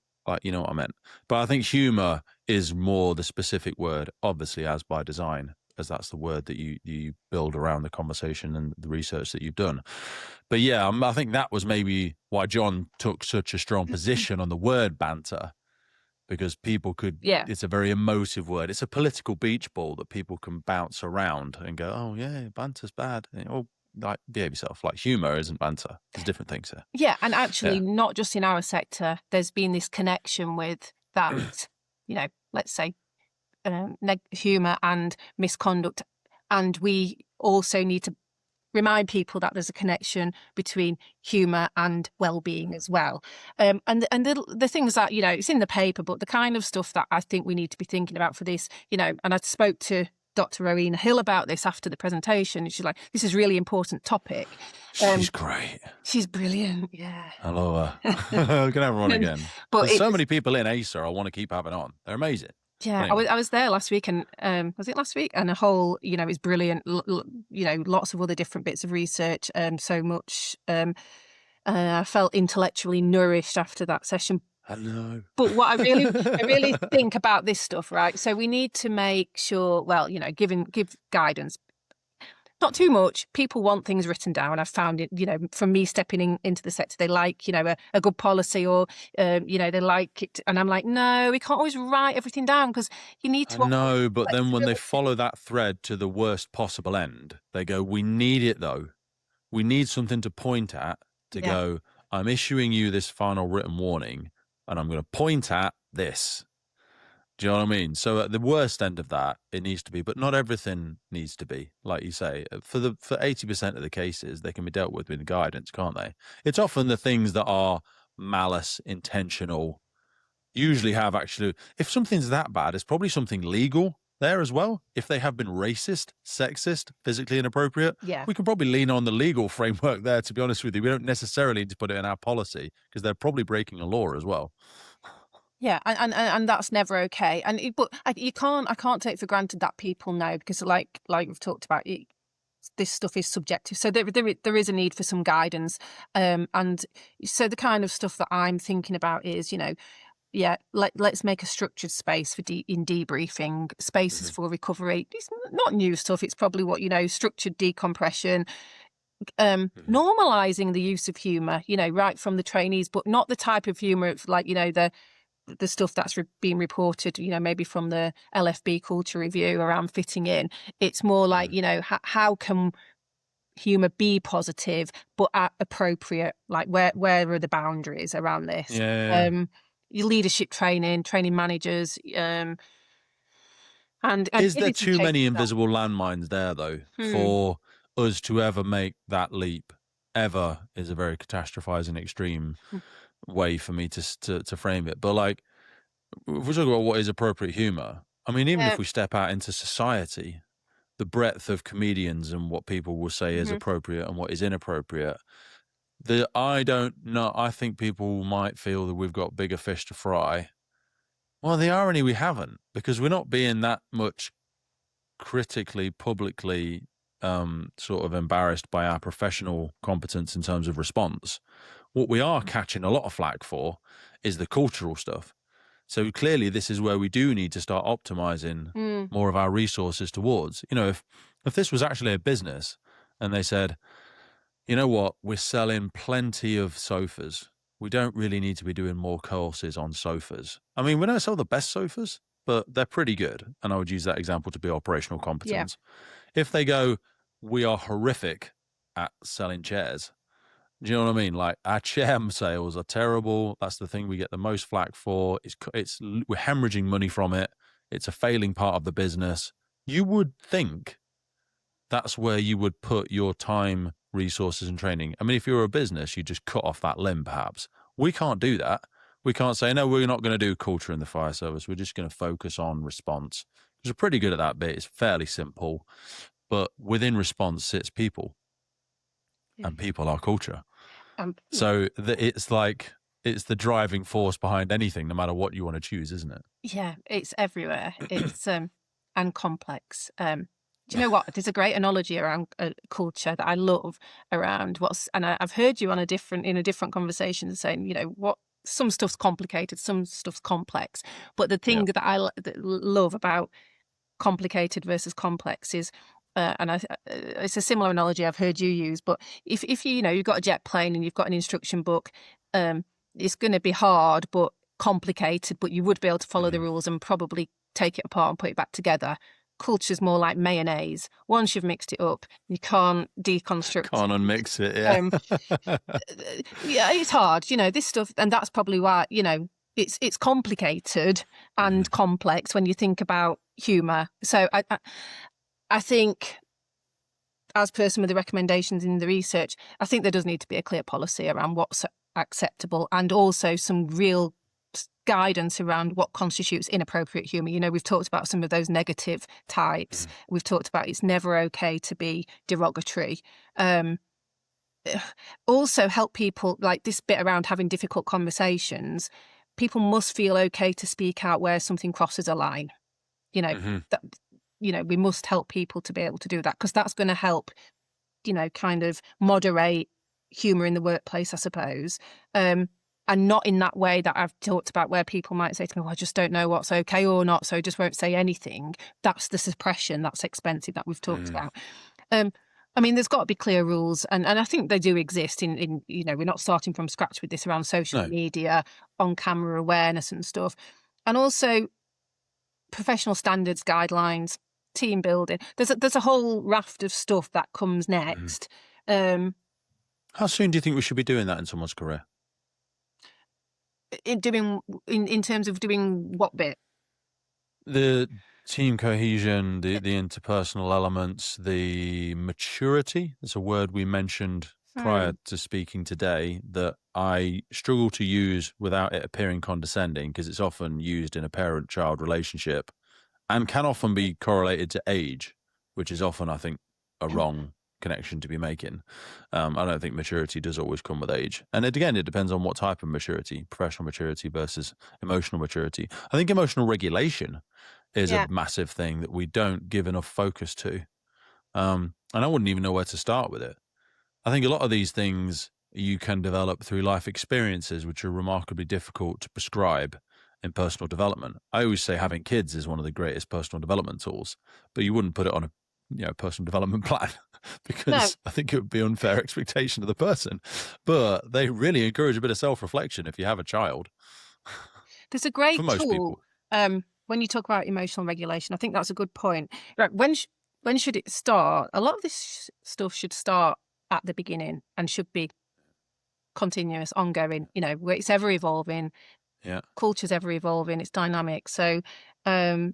you know what I meant. But I think humour is more the specific word, obviously, as by design, as that's the word that you build around the conversation and the research that you've done. But yeah, I think that was maybe why John took such a strong position on the word banter, because people could, Yeah. it's a very emotive word. It's a political beach ball that people can bounce around and go, oh, yeah, banter's bad. Oh, like, behave yourself. Like, humour isn't banter. There's different things here. Yeah, and actually, Yeah. not just in our sector, there's been this connection with that, let's say, humour and misconduct. And we also need to remind people that there's a connection between humour and well-being as well. And the things that, it's in the paper, but the kind of stuff that I think we need to be thinking about for this, and I spoke to Dr. Rowena Hill about this after the presentation. And she's like, this is a really important topic. She's great. She's brilliant, yeah. I love her. We're gonna have her on again. But there's so many people in ASA I want to keep having on. They're amazing. Yeah, Anyway. I was there last week, and was it last week? And a whole, it's brilliant. Lots of other different bits of research. So much. I felt intellectually nourished after that session. I know. But what I really think about this stuff, right? So we need to make sure, well, give guidance. Not too much. People want things written down. I've found it, from me stepping into the sector, they like, a good policy, or, they like it. And I'm like, no, we can't always write everything down, because you need to. No, but then when they follow that thread to the worst possible end, they go, we need it though. We need something to point at to go, I'm issuing you this final written warning, and I'm going to point at this. Do you know what I mean? So at the worst end of that, it needs to be, but not everything needs to be, like you say. For 80% of the cases, they can be dealt with guidance, can't they? It's often the things that are malice, intentional, usually have actually, if something's that bad, it's probably something legal there as well. If they have been racist, sexist, physically inappropriate, we can probably lean on the legal framework there, to be honest with you. We don't necessarily need to put it in our policy, because they're probably breaking a law as well. Yeah, and that's never okay. But I can't take for granted that people know, because like we've talked about, this stuff is subjective. So there is a need for some guidance. And so the kind of stuff that I'm thinking about is, let's make a structured space for in debriefing, spaces for recovery. It's not new stuff. It's probably what, structured decompression, normalizing the use of humour, right from the trainees, but not the type of humour like, the stuff that's being reported, maybe from the LFB culture review around fitting in. It's more like, how can humour be positive but appropriate? Like, where are the boundaries around this? Your leadership training managers. And is there too many invisible landmines there, though, for us to ever make that leap? Ever is a very catastrophizing, extreme way for me to frame it. But like, if we talk about what is appropriate humour, I mean, even if we step out into society, the breadth of comedians and what people will say is appropriate and what is inappropriate, I don't know. I think people might feel that we've got bigger fish to fry. Well, the irony, we haven't, because we're not being that much critically, publicly sort of embarrassed by our professional competence in terms of response. What we are catching a lot of flack for is the cultural stuff. So clearly this is where we do need to start optimizing more of our resources towards. If this was actually a business and they said, you know what, we're selling plenty of sofas, we don't really need to be doing more courses on sofas. I mean, we don't sell the best sofas, but they're pretty good. And I would use that example to be operational competence. Yeah. If they go, we are horrific at selling chairs, do you know what I mean? Like, our chair sales are terrible. That's the thing we get the most flack for. We're hemorrhaging money from it. It's a failing part of the business. You would think that's where you would put your time, resources, and training. I mean, if you're a business, you just cut off that limb, perhaps. We can't do that. We can't say, no, we're not going to do culture in the fire service. We're just going to focus on response. Because we're pretty good at that bit. It's fairly simple. But within response sits people. And people are culture. So it's like, it's the driving force behind anything, no matter what you want to choose, isn't it? Yeah, it's everywhere. It's and complex. Do you know what? There's a great analogy around culture that I love around and I've heard you in a different conversation saying, what some stuff's complicated, some stuff's complex. But the thing that I love about complicated versus complex is, and it's a similar analogy I've heard you use, but if you've got a jet plane and you've got an instruction book, it's going to be hard, but complicated, but you would be able to follow the rules and probably take it apart and put it back together. Culture's more like mayonnaise. Once you've mixed it up, you can't deconstruct. Can't unmix it. Yeah. Yeah, it's hard, this stuff, and that's probably why, it's complicated and complex when you think about humour. So I think, as per some of the recommendations in the research, I think there does need to be a clear policy around what's acceptable, and also some real guidance around what constitutes inappropriate humour. We've talked about some of those negative types. We've talked about it's never okay to be derogatory. Also help people, like this bit around having difficult conversations. People must feel okay to speak out where something crosses a line. That, we must help people to be able to do that, because that's going to help, kind of moderate humour in the workplace, I suppose. And not in that way that I've talked about, where people might say to me, well, I just don't know what's okay or not, so I just won't say anything. That's the suppression that's expensive that we've talked about. There's got to be clear rules, and I think they do exist in we're not starting from scratch with this, around social media, on-camera awareness and stuff. And also professional standards, guidelines, team building. There's a whole raft of stuff that comes next. How soon do you think we should be doing that in someone's career? In terms of doing what bit? The team cohesion, the interpersonal elements, the maturity. It's a word we mentioned prior to speaking today that I struggle to use without it appearing condescending, because it's often used in a parent-child relationship and can often be correlated to age, which is often, I think, a wrong connection to be making. I don't think maturity does always come with age. And it depends on what type of maturity, professional maturity versus emotional maturity. I think emotional regulation is a massive thing that we don't give enough focus to. And I wouldn't even know where to start with it. I think a lot of these things you can develop through life experiences, which are remarkably difficult to prescribe in personal development. I always say having kids is one of the greatest personal development tools, but you wouldn't put it on a personal development plan because I think it would be unfair expectation of the person. But they really encourage a bit of self-reflection if you have a child. There's a great tool when you talk about emotional regulation. I think that's a good point. Right, when should it start? A lot of this stuff should start at the beginning and should be continuous, ongoing. Where it's ever evolving. Yeah, culture's ever evolving. It's dynamic. So, I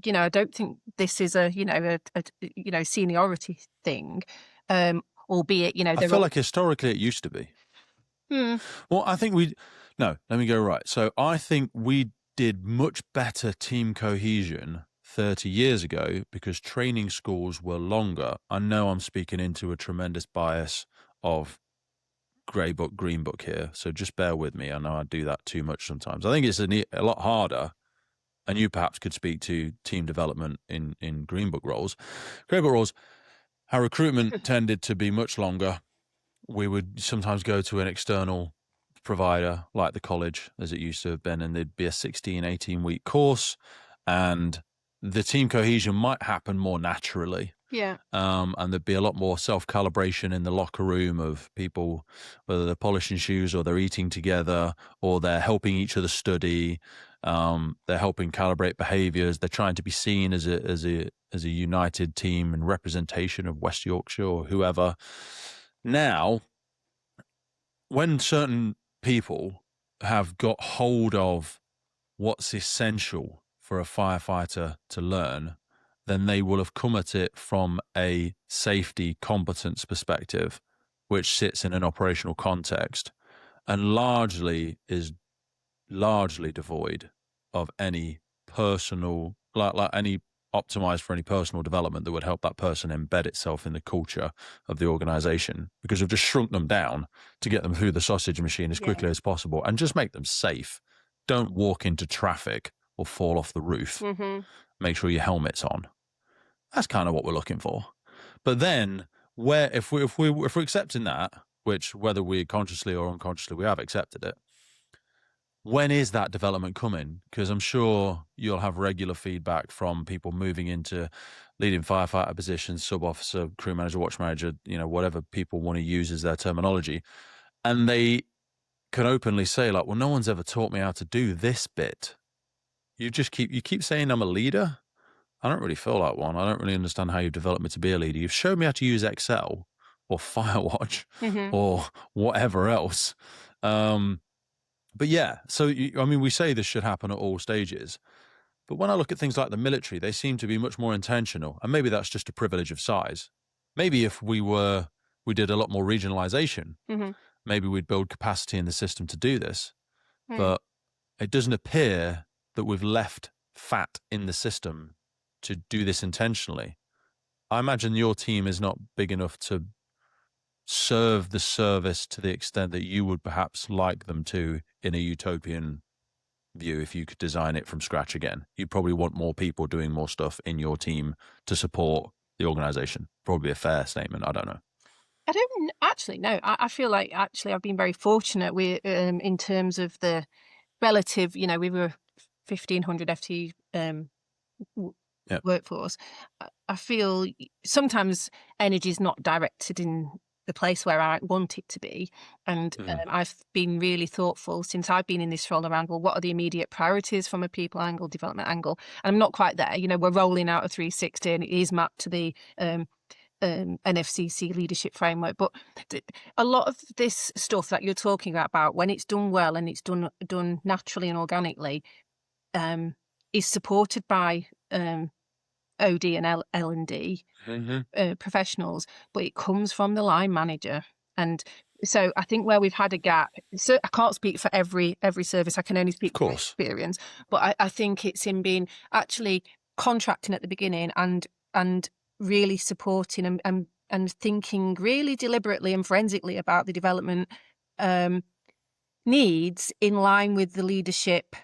don't think this is a seniority thing. Albeit, I feel like historically it used to be. Well, I think let me go right. So I think we did much better team cohesion 30 years ago because training schools were longer. I know I'm speaking into a tremendous bias of grey book, green book here, so just bear with me. I know I do that too much sometimes. I think it's a lot harder, and you perhaps could speak to team development in green book roles. Grey book roles, our recruitment tended to be much longer. We would sometimes go to an external provider like the college, as it used to have been, and there'd be a 16, 18-week course, and the team cohesion might happen more naturally. Yeah. And there'd be a lot more self-calibration in the locker room of people, whether they're polishing shoes or they're eating together or they're helping each other study. They're helping calibrate behaviours. They're trying to be seen as a united team and representation of West Yorkshire or whoever. Now, when certain people have got hold of what's essential for a firefighter to learn, then they will have come at it from a safety competence perspective, which sits in an operational context and largely devoid of any personal, like any optimized for any personal development that would help that person embed itself in the culture of the organization, because we've just shrunk them down to get them through the sausage machine as quickly as possible and just make them safe. Don't walk into traffic or fall off the roof. Make sure your helmet's on. That's kind of what we're looking for. But then, if we're accepting that, which whether we consciously or unconsciously we have accepted it, when is that development coming? Because I'm sure you'll have regular feedback from people moving into leading firefighter positions, sub-officer, crew manager, watch manager, whatever people want to use as their terminology, and they can openly say like, well, no one's ever taught me how to do this bit. You keep saying I'm a leader. I don't really feel like one. I don't really understand how you've developed me to be a leader. You've showed me how to use Excel or Firewatch or whatever else. But yeah, so I mean, we say this should happen at all stages. But when I look at things like the military, they seem to be much more intentional. And maybe that's just a privilege of size. Maybe if we did a lot more regionalization, maybe we'd build capacity in the system to do this. But it doesn't appear that we've left fat in the system to do this intentionally. I imagine your team is not big enough to serve the service to the extent that you would perhaps like them to in a utopian view. If you could design it from scratch again, you probably want more people doing more stuff in your team to support the organization. Probably a fair statement. I don't know. I don't actually know. I feel like actually I've been very fortunate with in terms of the relative, we were 1,500 FTE workforce. I feel sometimes energy is not directed in the place where I want it to be. And I've been really thoughtful since I've been in this role around, well, what are the immediate priorities from a people angle, development angle? And I'm not quite there. We're rolling out a 360 and it is mapped to the NFCC leadership framework. But a lot of this stuff that you're talking about, when it's done well and it's done naturally and organically, is supported by OD and L&D professionals, but it comes from the line manager. And so I think where we've had a gap, so I can't speak for every service, I can only speak from experience, but I think it's in being actually contracting at the beginning and really supporting and thinking really deliberately and forensically about the development needs in line with the leadership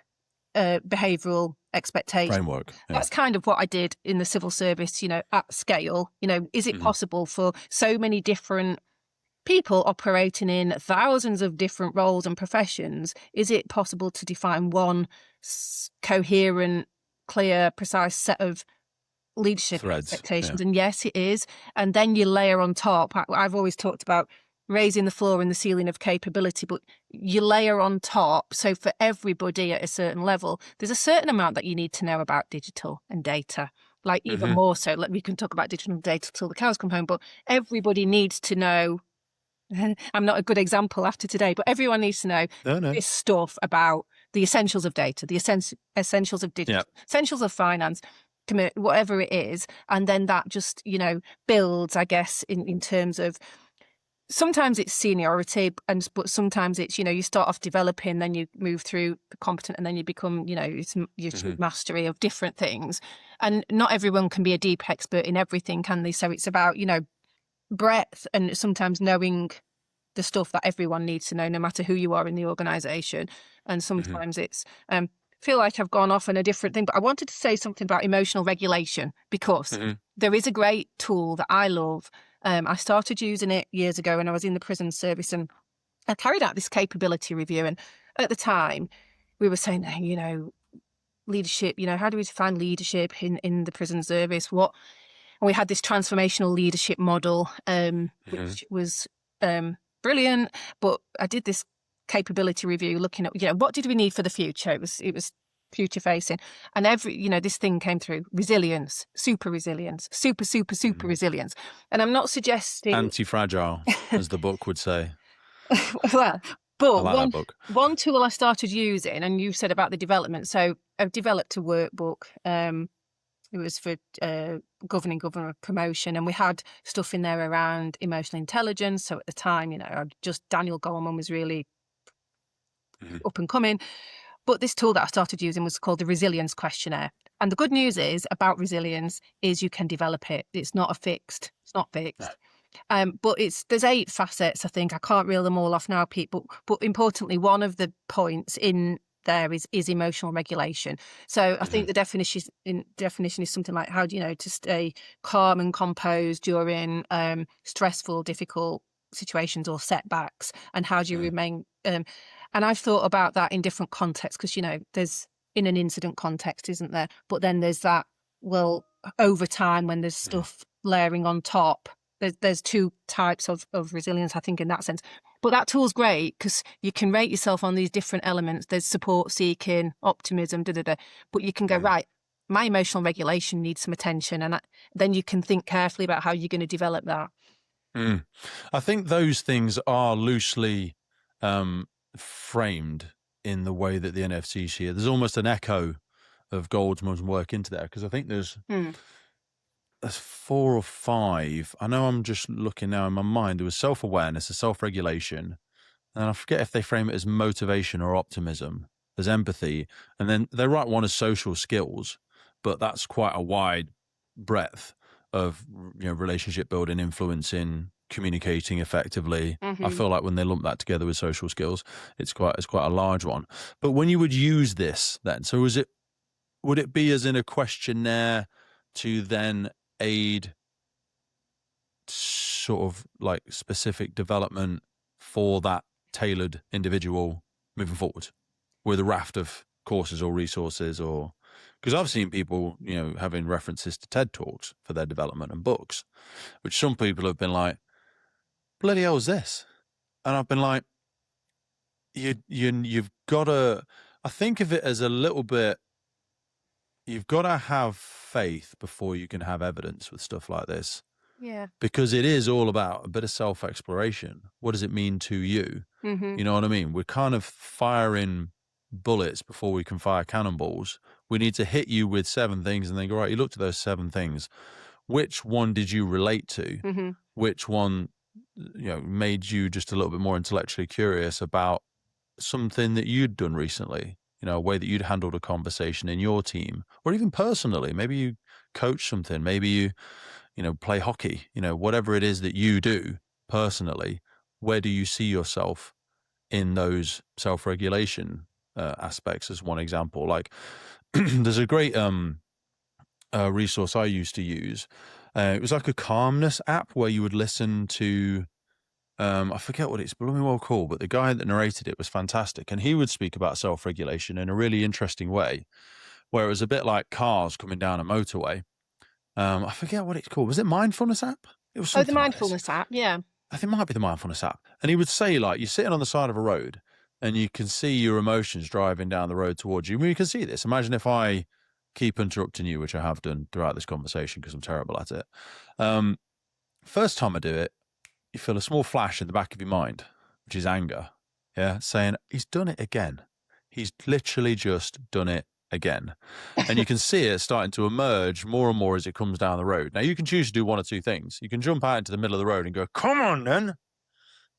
behavioural expectation framework. That's kind of what I did in the civil service, at scale. Is it possible for so many different people operating in thousands of different roles and professions? Is it possible to define one coherent, clear, precise set of leadership threads, expectations? And yes, it is. And then you layer on top. I've always talked about raising the floor and the ceiling of capability, but you layer on top. So for everybody at a certain level, there's a certain amount that you need to know about digital and data. Like even more so, we can talk about digital and data till the cows come home, but everybody needs to know. I'm not a good example after today, but everyone needs to know this stuff about the essentials of data, the essentials of digital, essentials of finance, whatever it is. And then that just, builds, I guess, in terms of, sometimes it's seniority, but sometimes it's, you start off developing, then you move through competent, and then you become, your mastery of different things. And not everyone can be a deep expert in everything, can they? So it's about, breadth and sometimes knowing the stuff that everyone needs to know, no matter who you are in the organisation. And sometimes it's, feel like I've gone off on a different thing, but I wanted to say something about emotional regulation, because there is a great tool that I love. I started using it years ago when I was in the prison service, and I carried out this capability review. And at the time we were saying, leadership, how do we define leadership in the prison service? And we had this transformational leadership model, which was brilliant. But I did this capability review looking at, what did we need for the future? It was future facing, and this thing came through: resilience, super resilience, super resilience. And I'm not suggesting anti-fragile, as the book would say. Well, but that book. One tool I started using, and you said about the development, so I've developed a workbook. It was for governing government promotion, and we had stuff in there around emotional intelligence. So at the time, Daniel Goleman was really up and coming. But this tool that I started using was called the Resilience Questionnaire. And the good news is about resilience is you can develop it. It's not fixed. But there's 8 facets, I think. I can't reel them all off now, Pete. But importantly, one of the points in there is emotional regulation. So I think the definition is something like, how do you know to stay calm and composed during stressful, difficult situations or setbacks, and how do you remain and I've thought about that in different contexts, because there's in an incident context, isn't there? But then there's that, well, over time, when there's stuff layering on top, there's 2 types of resilience, I think, in that sense. But that tool's great because you can rate yourself on these different elements. There's support seeking, optimism, but you can go, right, my emotional regulation needs some attention, and then you can think carefully about how you're going to develop that. I think those things are loosely framed in the way that the NFC see it. There's almost an echo of Goldsman's work into there, because I think there's 4 or 5. I know I'm just looking now in my mind. There was self-awareness, a self-regulation, and I forget if they frame it as motivation or optimism. There's empathy, and then they write one as social skills, but that's quite a wide breadth of, you know, relationship building, influencing, communicating effectively. I feel like when they lump that together with social skills, it's quite a large one. But when you would use this then, so would it be as in a questionnaire to then aid sort of like specific development for that tailored individual moving forward with a raft of courses or resources? Or because I've seen people, you know, having references to TED Talks for their development and books, which some people have been like, bloody hell is this? And I've been like, you've got to, I think of it as a little bit, you've got to have faith before you can have evidence with stuff like this. Yeah. Because it is all about a bit of self-exploration. What does it mean to you? You know what I mean? We're kind of firing bullets before we can fire cannonballs. We need to hit you with 7 things and then go, right, you looked at those 7 things. Which one did you relate to? Which one, you know, made you just a little bit more intellectually curious about something that you'd done recently? You know, a way that you'd handled a conversation in your team, or even personally. Maybe you coach something. Maybe you know, play hockey. You know, whatever it is that you do personally, where do you see yourself in those self-regulation aspects? As one example, like there's a great resource I used to use. It was like a calmness app where you would listen to, I forget what it's blooming well called, but the guy that narrated it was fantastic. And he would speak about self-regulation in a really interesting way, where it was a bit like cars coming down a motorway. I forget what it's called. Was it Mindfulness app? It was something the Mindfulness app, yeah. I think it might be the Mindfulness app. And he would say, like, you're sitting on the side of a road and you can see your emotions driving down the road towards you. I mean, you can see this. Imagine if I keep interrupting you, which I have done throughout this conversation because I'm terrible at it. First time I do it, you feel a small flash in the back of your mind, which is anger. Yeah. Saying, he's done it again. He's literally just done it again. And you can see it starting to emerge more and more as it comes down the road. Now, you can choose to do one or two things. You can jump out into the middle of the road and go, come on then.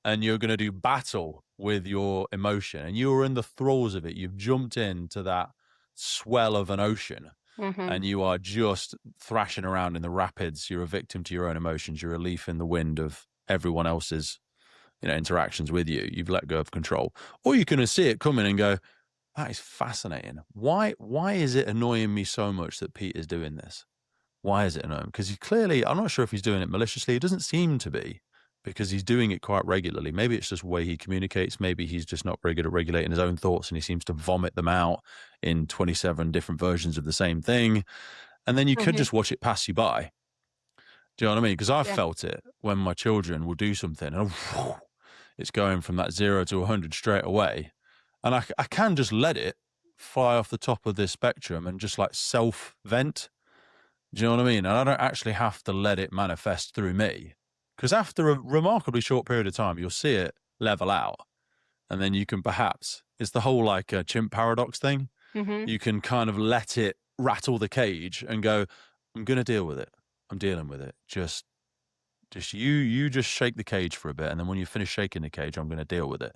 And you're going to do battle with your emotion. And you're in the thralls of it. You've jumped into that swell of an ocean. And you are just thrashing around in the rapids. You're a victim to your own emotions. You're a leaf in the wind of everyone else's, you know, interactions with you. You've let go of control. Or you can see it coming and go, that is fascinating. Why is it annoying me so much that Pete is doing this? Why is it annoying? Because he clearly, I'm not sure if he's doing it maliciously. It doesn't seem to be, because he's doing it quite regularly. Maybe it's just the way he communicates. Maybe he's just not very good at regulating his own thoughts and he seems to vomit them out in 27 different versions of the same thing. And then you could just watch it pass you by. Do you know what I mean? Because I've felt it when my children will do something and it's going from that 0 to 100 straight away. And I can just let it fly off the top of this spectrum and just like self-vent. Do you know what I mean? And I don't actually have to let it manifest through me. Because after a remarkably short period of time, you'll see it level out. And then you can perhaps, it's the whole like chimp paradox thing. You can kind of let it rattle the cage and go, I'm going to deal with it. I'm dealing with it. Just you just shake the cage for a bit. And then when you finish shaking the cage, I'm going to deal with it.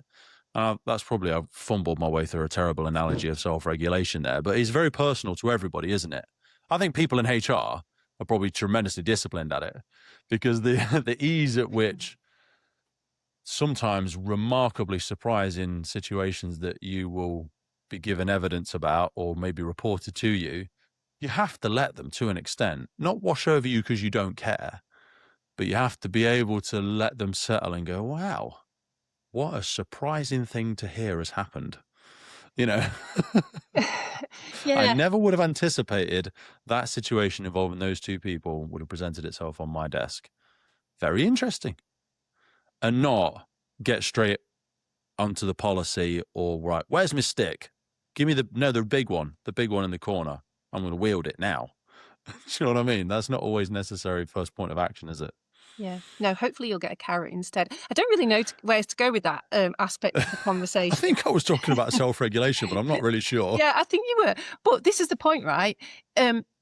That's probably, I've fumbled my way through a terrible analogy of self-regulation there, but it's very personal to everybody, isn't it? I think people in HR are probably tremendously disciplined at it, because the ease at which sometimes remarkably surprising situations that you will be given evidence about or maybe reported to you, you have to let them to an extent, not wash over you because you don't care, but you have to be able to let them settle and go, wow, what a surprising thing to hear has happened. You know, I never would have anticipated that situation involving those two people would have presented itself on my desk. Very interesting. And not, get straight onto the policy, or right, where's my stick? Give me the big one in the corner. I'm going to wield it now. Do you know what I mean? That's not always necessary first point of action, is it? Yeah. No, hopefully you'll get a carrot instead. I don't really know where to go with that aspect of the conversation. I think I was talking about self-regulation, but I'm not really sure. Yeah, I think you were. But this is the point, right?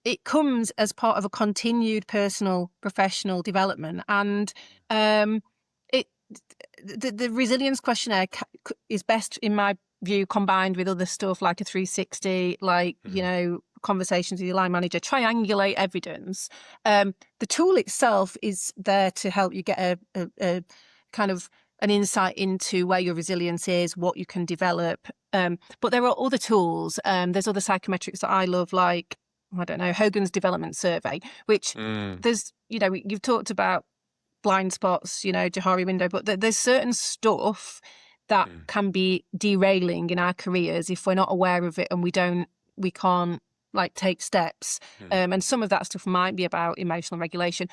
It comes as part of a continued personal, professional development. And the resilience questionnaire is best, in my view, combined with other stuff like a 360, like, you know, conversations with your line manager, triangulate evidence. The tool itself is there to help you get a kind of an insight into where your resilience is, what you can develop. But there are other tools. There's other psychometrics that I love, like, I don't know, Hogan's Development Survey, which there's, you know, you've talked about blind spots, you know, Johari window, but there's certain stuff that can be derailing in our careers if we're not aware of it and we can't like take steps. And some of that stuff might be about emotional regulation.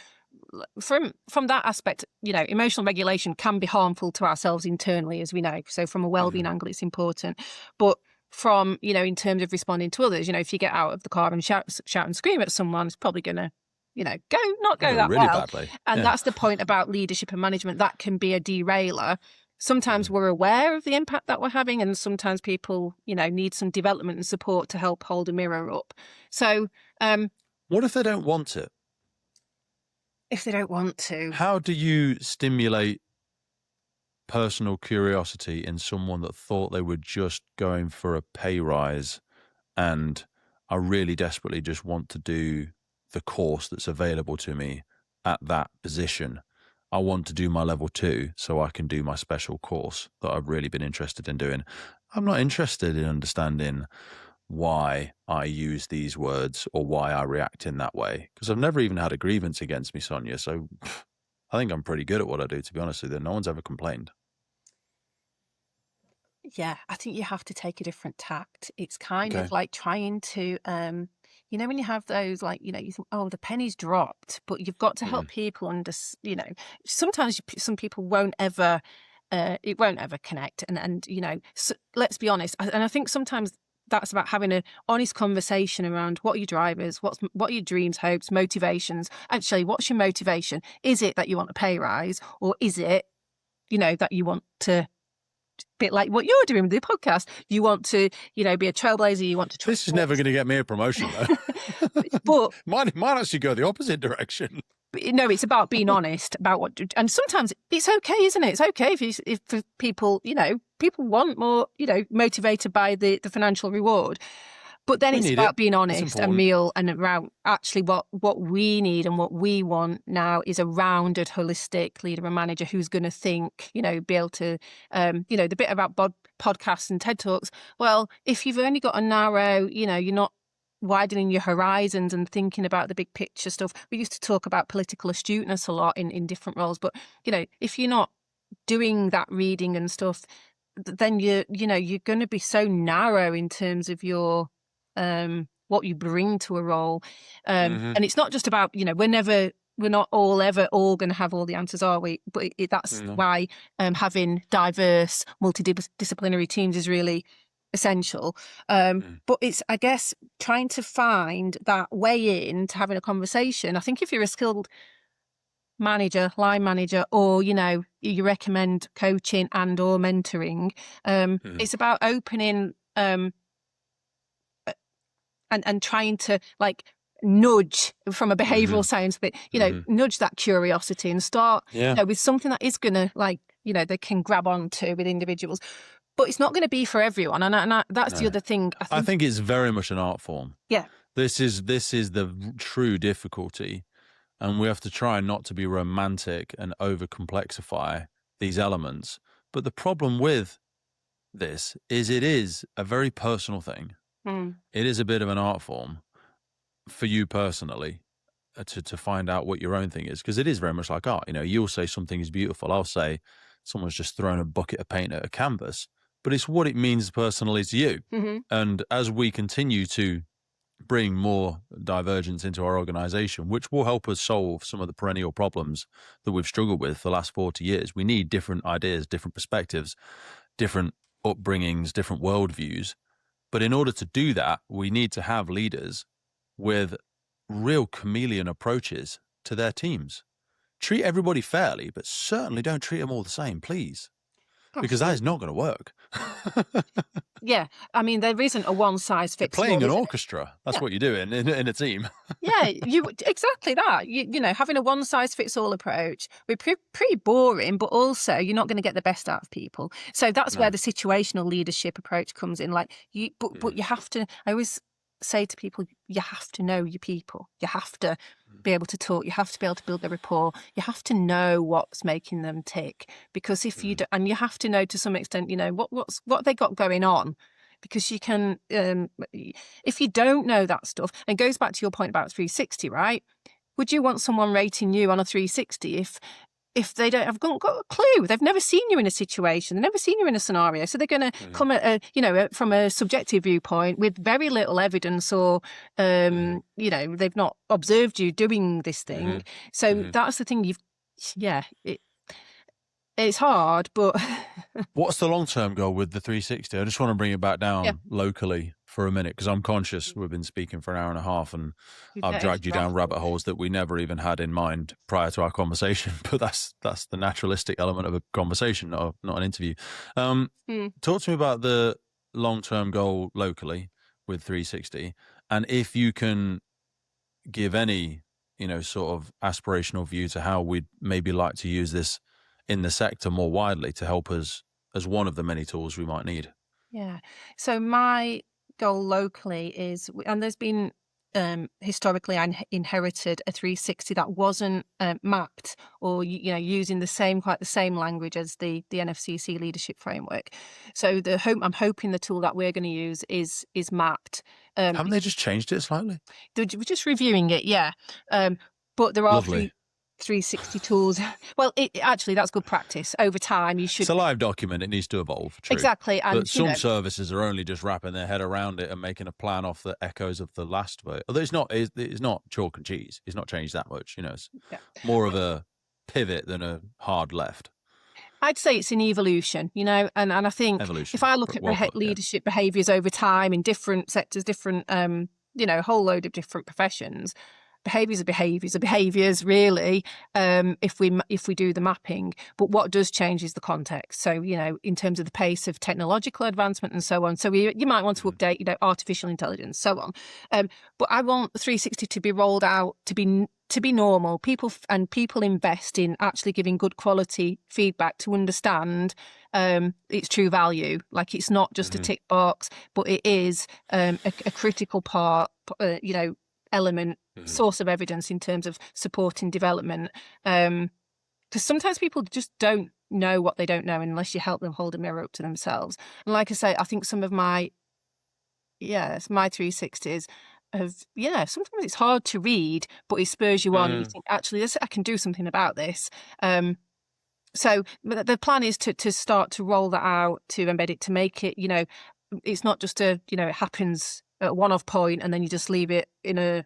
From that aspect, you know, emotional regulation can be harmful to ourselves internally, as we know. So from a wellbeing angle, it's important. But from, you know, in terms of responding to others, you know, if you get out of the car and shout and scream at someone, it's probably going to, you know, not go that really well. Badly. And that's the point about leadership and management. That can be a derailer. Sometimes we're aware of the impact that we're having, and sometimes people, you know, need some development and support to help hold a mirror up. So what if they don't want it? If they don't want to, how do you stimulate personal curiosity in someone that thought they were just going for a pay rise and I really desperately just want to do the course that's available to me at that position? I want to do my level 2 so I can do my special course that I've really been interested in doing. I'm not interested in understanding why I use these words or why I react in that way, because I've never even had a grievance against me, Sonia. So I think I'm pretty good at what I do, to be honest with you. No one's ever complained. Yeah, I think you have to take a different tact. It's kind of like trying to, you know, when you have those, like, you know, you think, oh, the penny's dropped, but you've got to help people you know, sometimes some people won't ever, it won't ever connect. And you know, so let's be honest. And I think sometimes that's about having an honest conversation around what are your drivers, what are your dreams, hopes, motivations. Actually, what's your motivation? Is it that you want a pay rise, or is it, you know, that you want to, bit like what you're doing with the podcast, you want to, you know, be a trailblazer, you want to this is never going to get me a promotion though. But might actually go the opposite direction. No, it's about being honest about what, and sometimes it's okay, isn't it? It's okay if people, you know, people want more, you know, motivated by the financial reward. But then it's about being honest and real and around actually what we need and what we want now is a rounded, holistic leader and manager who's going to think, you know, be able to, you know, the bit about podcasts and TED Talks. Well, if you've only got a narrow, you know, you're not widening your horizons and thinking about the big picture stuff. We used to talk about political astuteness a lot in different roles. But, you know, if you're not doing that reading and stuff, then you're going to be so narrow in terms of your what you bring to a role. And it's not just about, you know, we're not all going to have all the answers, are we? But that's why having diverse, multidisciplinary teams is really essential. But it's, I guess, trying to find that way into having a conversation. I think if you're a skilled manager, line manager, or, you know, you recommend coaching and or mentoring, it's about opening and trying to like nudge from a behavioral science bit, you know, nudge that curiosity and start you know, with something that is going to, like, you know, they can grab onto with individuals. But it's not going to be for everyone, and that's the other thing. I think it's very much an art form. Yeah, this is the true difficulty, and we have to try not to be romantic and over complexify these elements. But the problem with this is it is a very personal thing. It is a bit of an art form for you personally to find out what your own thing is, because it is very much like art. You know, you'll say something is beautiful. I'll say someone's just thrown a bucket of paint at a canvas, but it's what it means personally to you. And as we continue to bring more divergence into our organization, which will help us solve some of the perennial problems that we've struggled with for the last 40 years. We need different ideas, different perspectives, different upbringings, different worldviews. But in order to do that, we need to have leaders with real chameleon approaches to their teams. Treat everybody fairly, but certainly don't treat them all the same, please. Because that is not going to work. Yeah, I mean, there isn't a one-size-fits-all. You're playing an orchestra. That's what you're doing in a team. Yeah, exactly that. You know, having a one-size-fits-all approach, we're pretty boring, but also you're not going to get the best out of people. So that's where the situational leadership approach comes in. Like but you have to. I always say to people, you have to know your people. You have to be able to talk. You have to be able to build the rapport. You have to know what's making them tick, because if you do, and you have to know to some extent, you know, what they got going on, because you can, if you don't know that stuff, and it goes back to your point about 360, right? Would you want someone rating you on a 360 if they don't have got a clue? They've never seen you in a situation. They've never seen you in a scenario. So they're going to come at from a subjective viewpoint with very little evidence, or, you know, they've not observed you doing this thing. So that's the thing. It's hard, but... What's the long-term goal with the 360? I just want to bring it back down locally for a minute, because I'm conscious we've been speaking for an hour and a half and I've dragged you down rabbit holes that we never even had in mind prior to our conversation. But that's the naturalistic element of a conversation, not an interview. Talk to me about the long-term goal locally with 360, and if you can give any, you know, sort of aspirational view to how we'd maybe like to use this in the sector more widely to help us as one of the many tools we might need. Yeah. So my goal locally is, and there's been historically I inherited a 360 that wasn't mapped, or using quite the same language as the NFCC leadership framework. So I'm hoping the tool that we're going to use is mapped. Haven't they just changed it slightly? We're just reviewing it, yeah. But there are Lovely. 360 tools. Well, actually, that's good practice. Over time, you should... It's a live document. It needs to evolve. True. Exactly. And, but some services are only just wrapping their head around it and making a plan off the echoes of the last vote. Although it's not chalk and cheese. It's not changed that much. You know, it's more of a pivot than a hard left. I'd say it's an evolution, you know, and I think if I look at leadership behaviours over time in different sectors, different, a whole load of different professions, behaviours are behaviours really, if we do the mapping. But what does change is the context. So, you know, in terms of the pace of technological advancement and so on. So you might want to update, you know, artificial intelligence, so on. But I want 360 to be rolled out to be normal. People invest in actually giving good quality feedback to understand its true value. Like, it's not just a tick box, but it is a critical part, element, source of evidence in terms of supporting development. Because sometimes people just don't know what they don't know unless you help them hold a mirror up to themselves. And like I say, I think some of my 360s sometimes it's hard to read, but it spurs you on. You think, actually, I can do something about this. So the plan is to start to roll that out, to embed it, to make it, you know, it's not just it happens at a one-off point and then you just leave it in an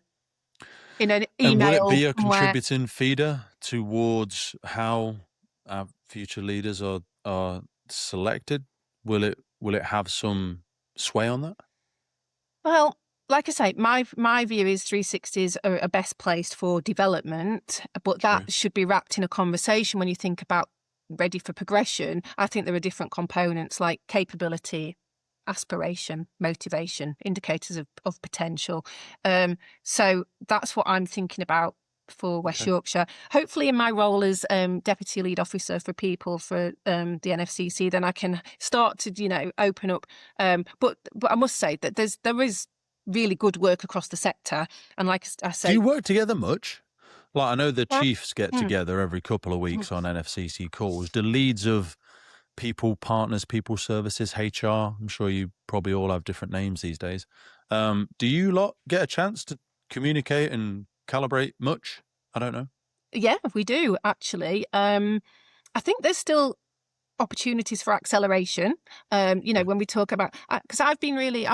email. And will it be a contributing feeder towards how our future leaders are selected? Will it have some sway on that? Well, like I say, my view is 360s are best placed for development, but that should be wrapped in a conversation. When you think about ready for progression, I think there are different components like capability, aspiration, motivation, indicators of potential. So that's what I'm thinking about for West Yorkshire. Hopefully in my role as Deputy Lead Officer for People for the NFCC, then I can start to, you know, open up. But I must say that there is really good work across the sector. And like I say... Do you work together much? Like, I know the chiefs get together every couple of weeks on NFCC calls. The leads of people, partners, people services, HR, I'm sure you probably all have different names these days. Do you lot get a chance to communicate and calibrate much? I don't know. Yeah, we do, actually. I think there's still opportunities for acceleration. When we talk about, because I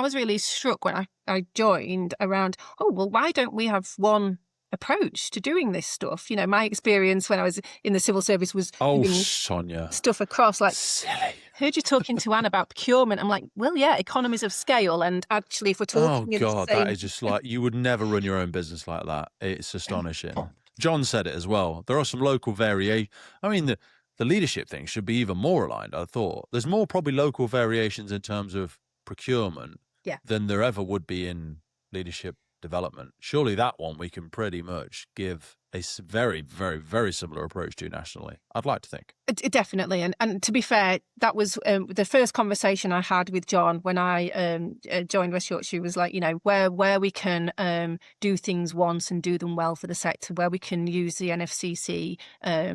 was really struck when I joined around, oh, well, why don't we have one approach to doing this stuff? My experience when I was in the civil service was Sonia, stuff across, like, silly. Heard you talking to Anne about procurement. I'm like, well, yeah, economies of scale. And actually, if we're talking, that is just like, you would never run your own business like that. It's astonishing. John said it as well. There are some local variations. I mean, the leadership thing should be even more aligned. I thought there's more probably local variations in terms of procurement than there ever would be in leadership development. Surely that one we can pretty much give a very, very, very similar approach to nationally, I'd like to think. Definitely. And to be fair, that was the first conversation I had with John when I joined West Yorkshire. Was like, where we can do things once and do them well for the sector, where we can use the NFCC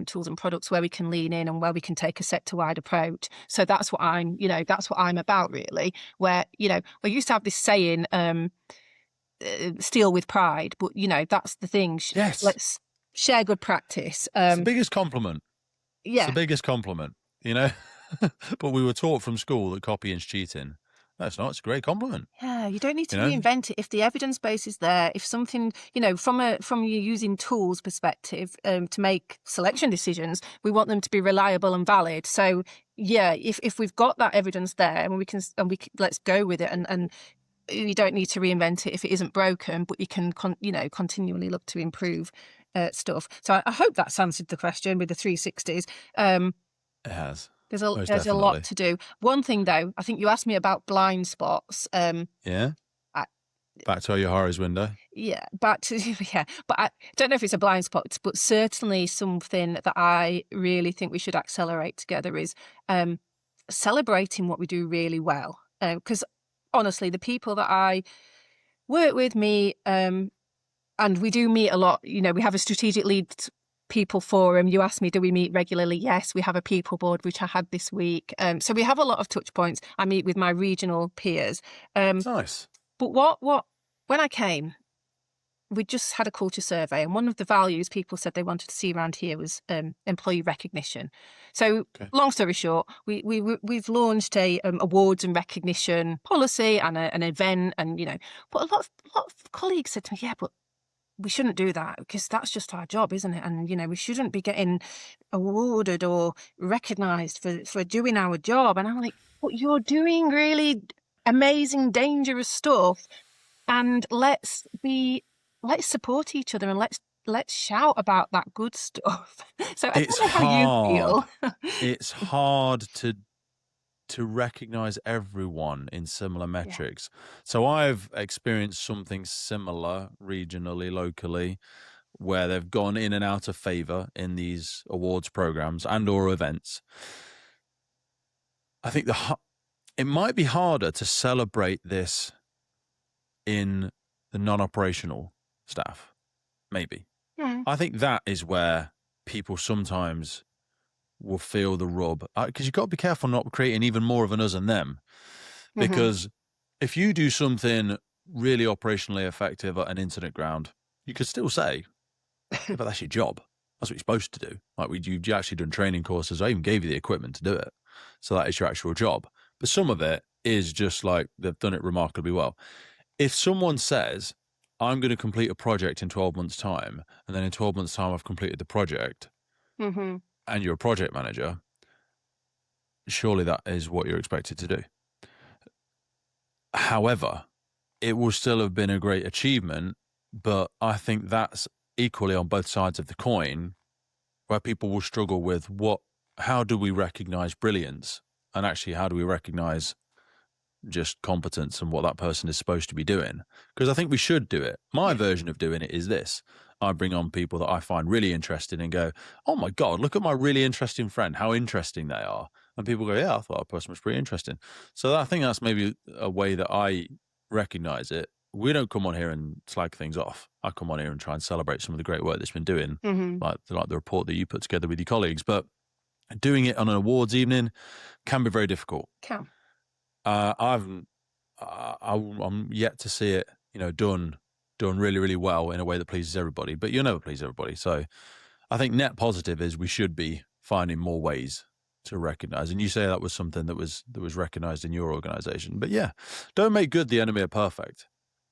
tools and products, where we can lean in and where we can take a sector-wide approach. So that's what I'm about, really. Where, we used to have this saying, steal with pride, but that's the thing. Yes. Let's share good practice. It's the biggest compliment. Yeah. It's the biggest compliment, But we were taught from school that copying's cheating. No, it's not. It's a great compliment. Yeah, you don't need to reinvent it. If the evidence base is there, if something, from you using tools perspective to make selection decisions, we want them to be reliable and valid. So yeah, if we've got that evidence there and we can let's go with it and you don't need to reinvent it if it isn't broken, but you can, continually look to improve stuff. So I hope that's answered the question with the 360s. It has. There's a lot to do. One thing, though, I think you asked me about blind spots. Yeah. Back to your Harry's window. Yeah, but I don't know if it's a blind spot, but certainly something that I really think we should accelerate together is celebrating what we do really well. Because honestly, the people that I work with meet, and we do meet a lot. We have a strategic lead people forum. You asked me, do we meet regularly? Yes, we have a people board, which I had this week. So we have a lot of touch points. I meet with my regional peers. Nice. But when I came, we just had a culture survey, and one of the values people said they wanted to see around here was employee recognition. So, long story short, we've launched a awards and recognition policy and an event, and but a lot of colleagues said to me, yeah, but we shouldn't do that because that's just our job, isn't it? And we shouldn't be getting awarded or recognised for doing our job. And I'm like, but you're doing really amazing, dangerous stuff, and let's support each other and let's shout about that good stuff. So I don't know how you feel. It's hard to recognize everyone in similar metrics. So I've experienced something similar regionally, locally, where they've gone in and out of favor in these awards programs and or events. I think it might be harder to celebrate this in the non-operational staff, maybe. I think that is where people sometimes will feel the rub, because you've got to be careful not creating even more of an us and them. Because if you do something really operationally effective at an incident ground, you could still say, yeah, but that's your job. That's what you're supposed to do. Like you've actually done training courses. I even gave you the equipment to do it. So that is your actual job. But some of it is just like they've done it remarkably well. If someone says, I'm going to complete a project in 12 months' time, and then in 12 months' time I've completed the project, and you're a project manager, surely that is what you're expected to do. However, it will still have been a great achievement, but I think that's equally on both sides of the coin, where people will struggle with how do we recognize brilliance, and actually how do we recognize just competence and what that person is supposed to be doing? Because I think we should do it. My version of doing it is this. I bring on people that I find really interesting and go, oh my God, look at my really interesting friend, how interesting they are. And people go, yeah, I thought that person was pretty interesting. So I think that's maybe a way that I recognize it. We don't come on here and slag things off. I come on here and try and celebrate some of the great work that's been doing, like the report that you put together with your colleagues. But doing it on an awards evening can be very difficult. I'm yet to see it, done really, really well in a way that pleases everybody, but you'll never please everybody. So I think net positive is we should be finding more ways to recognize. And you say that was something that was recognized in your organization. But yeah, don't make good the enemy of perfect.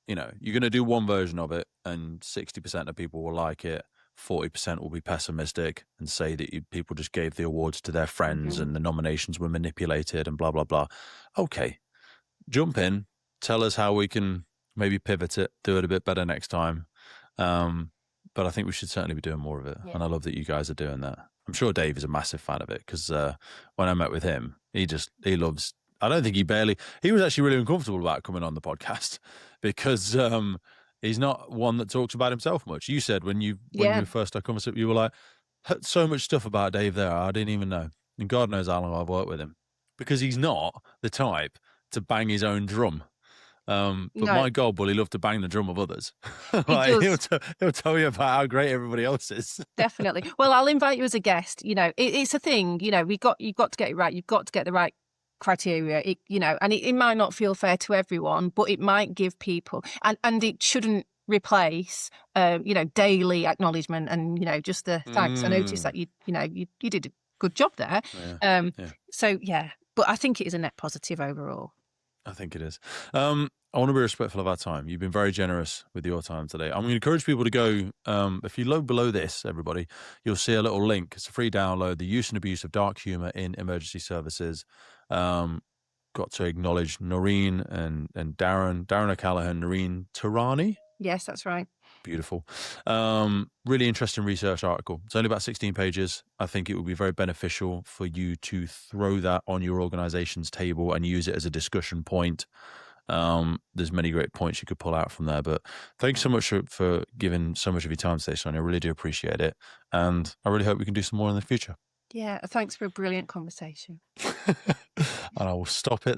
You know, you're going to do one version of it and 60% of people will like it. 40% will be pessimistic and say that people just gave the awards to their friends and the nominations were manipulated and blah, blah, blah. Okay, jump in, tell us how we can maybe pivot it, do it a bit better next time. But I think we should certainly be doing more of it. Yeah. And I love that you guys are doing that. I'm sure Dave is a massive fan of it because when I met with him, he loves, I don't think he was actually really uncomfortable about coming on the podcast because he's not one that talks about himself much. You said when you first started conversation, you were like, so much stuff about Dave there, I didn't even know. And God knows how long I've worked with him because he's not the type to bang his own drum. But no. My God, will he love to bang the drum of others? Like, he'll tell you about how great everybody else is. Definitely. Well, I'll invite you as a guest. You know, it's a thing. You know, you've got to get it right. You've got to get the right criteria. And it might not feel fair to everyone, but it might give people, and it shouldn't replace, daily acknowledgement and just the thanks. I noticed that you did a good job there. Yeah. So yeah, but I think it is a net positive overall. I think it is. I want to be respectful of our time. You've been very generous with your time today. I'm going to encourage people to go, if you look below this, everybody, you'll see a little link. It's a free download, The Use and Abuse of Dark Humour in Emergency Services. Got to acknowledge Noreen and Darren O'Callaghan, Noreen Tarani. Yes, that's right. Beautiful. Really interesting research article. It's only about 16 pages. I think it would be very beneficial for you to throw that on your organization's table and use it as a discussion point. There's many great points you could pull out from there, but thanks so much for giving so much of your time today, Sonia. I really do appreciate it. And I really hope we can do some more in the future. Yeah, thanks for a brilliant conversation. And I will stop it there.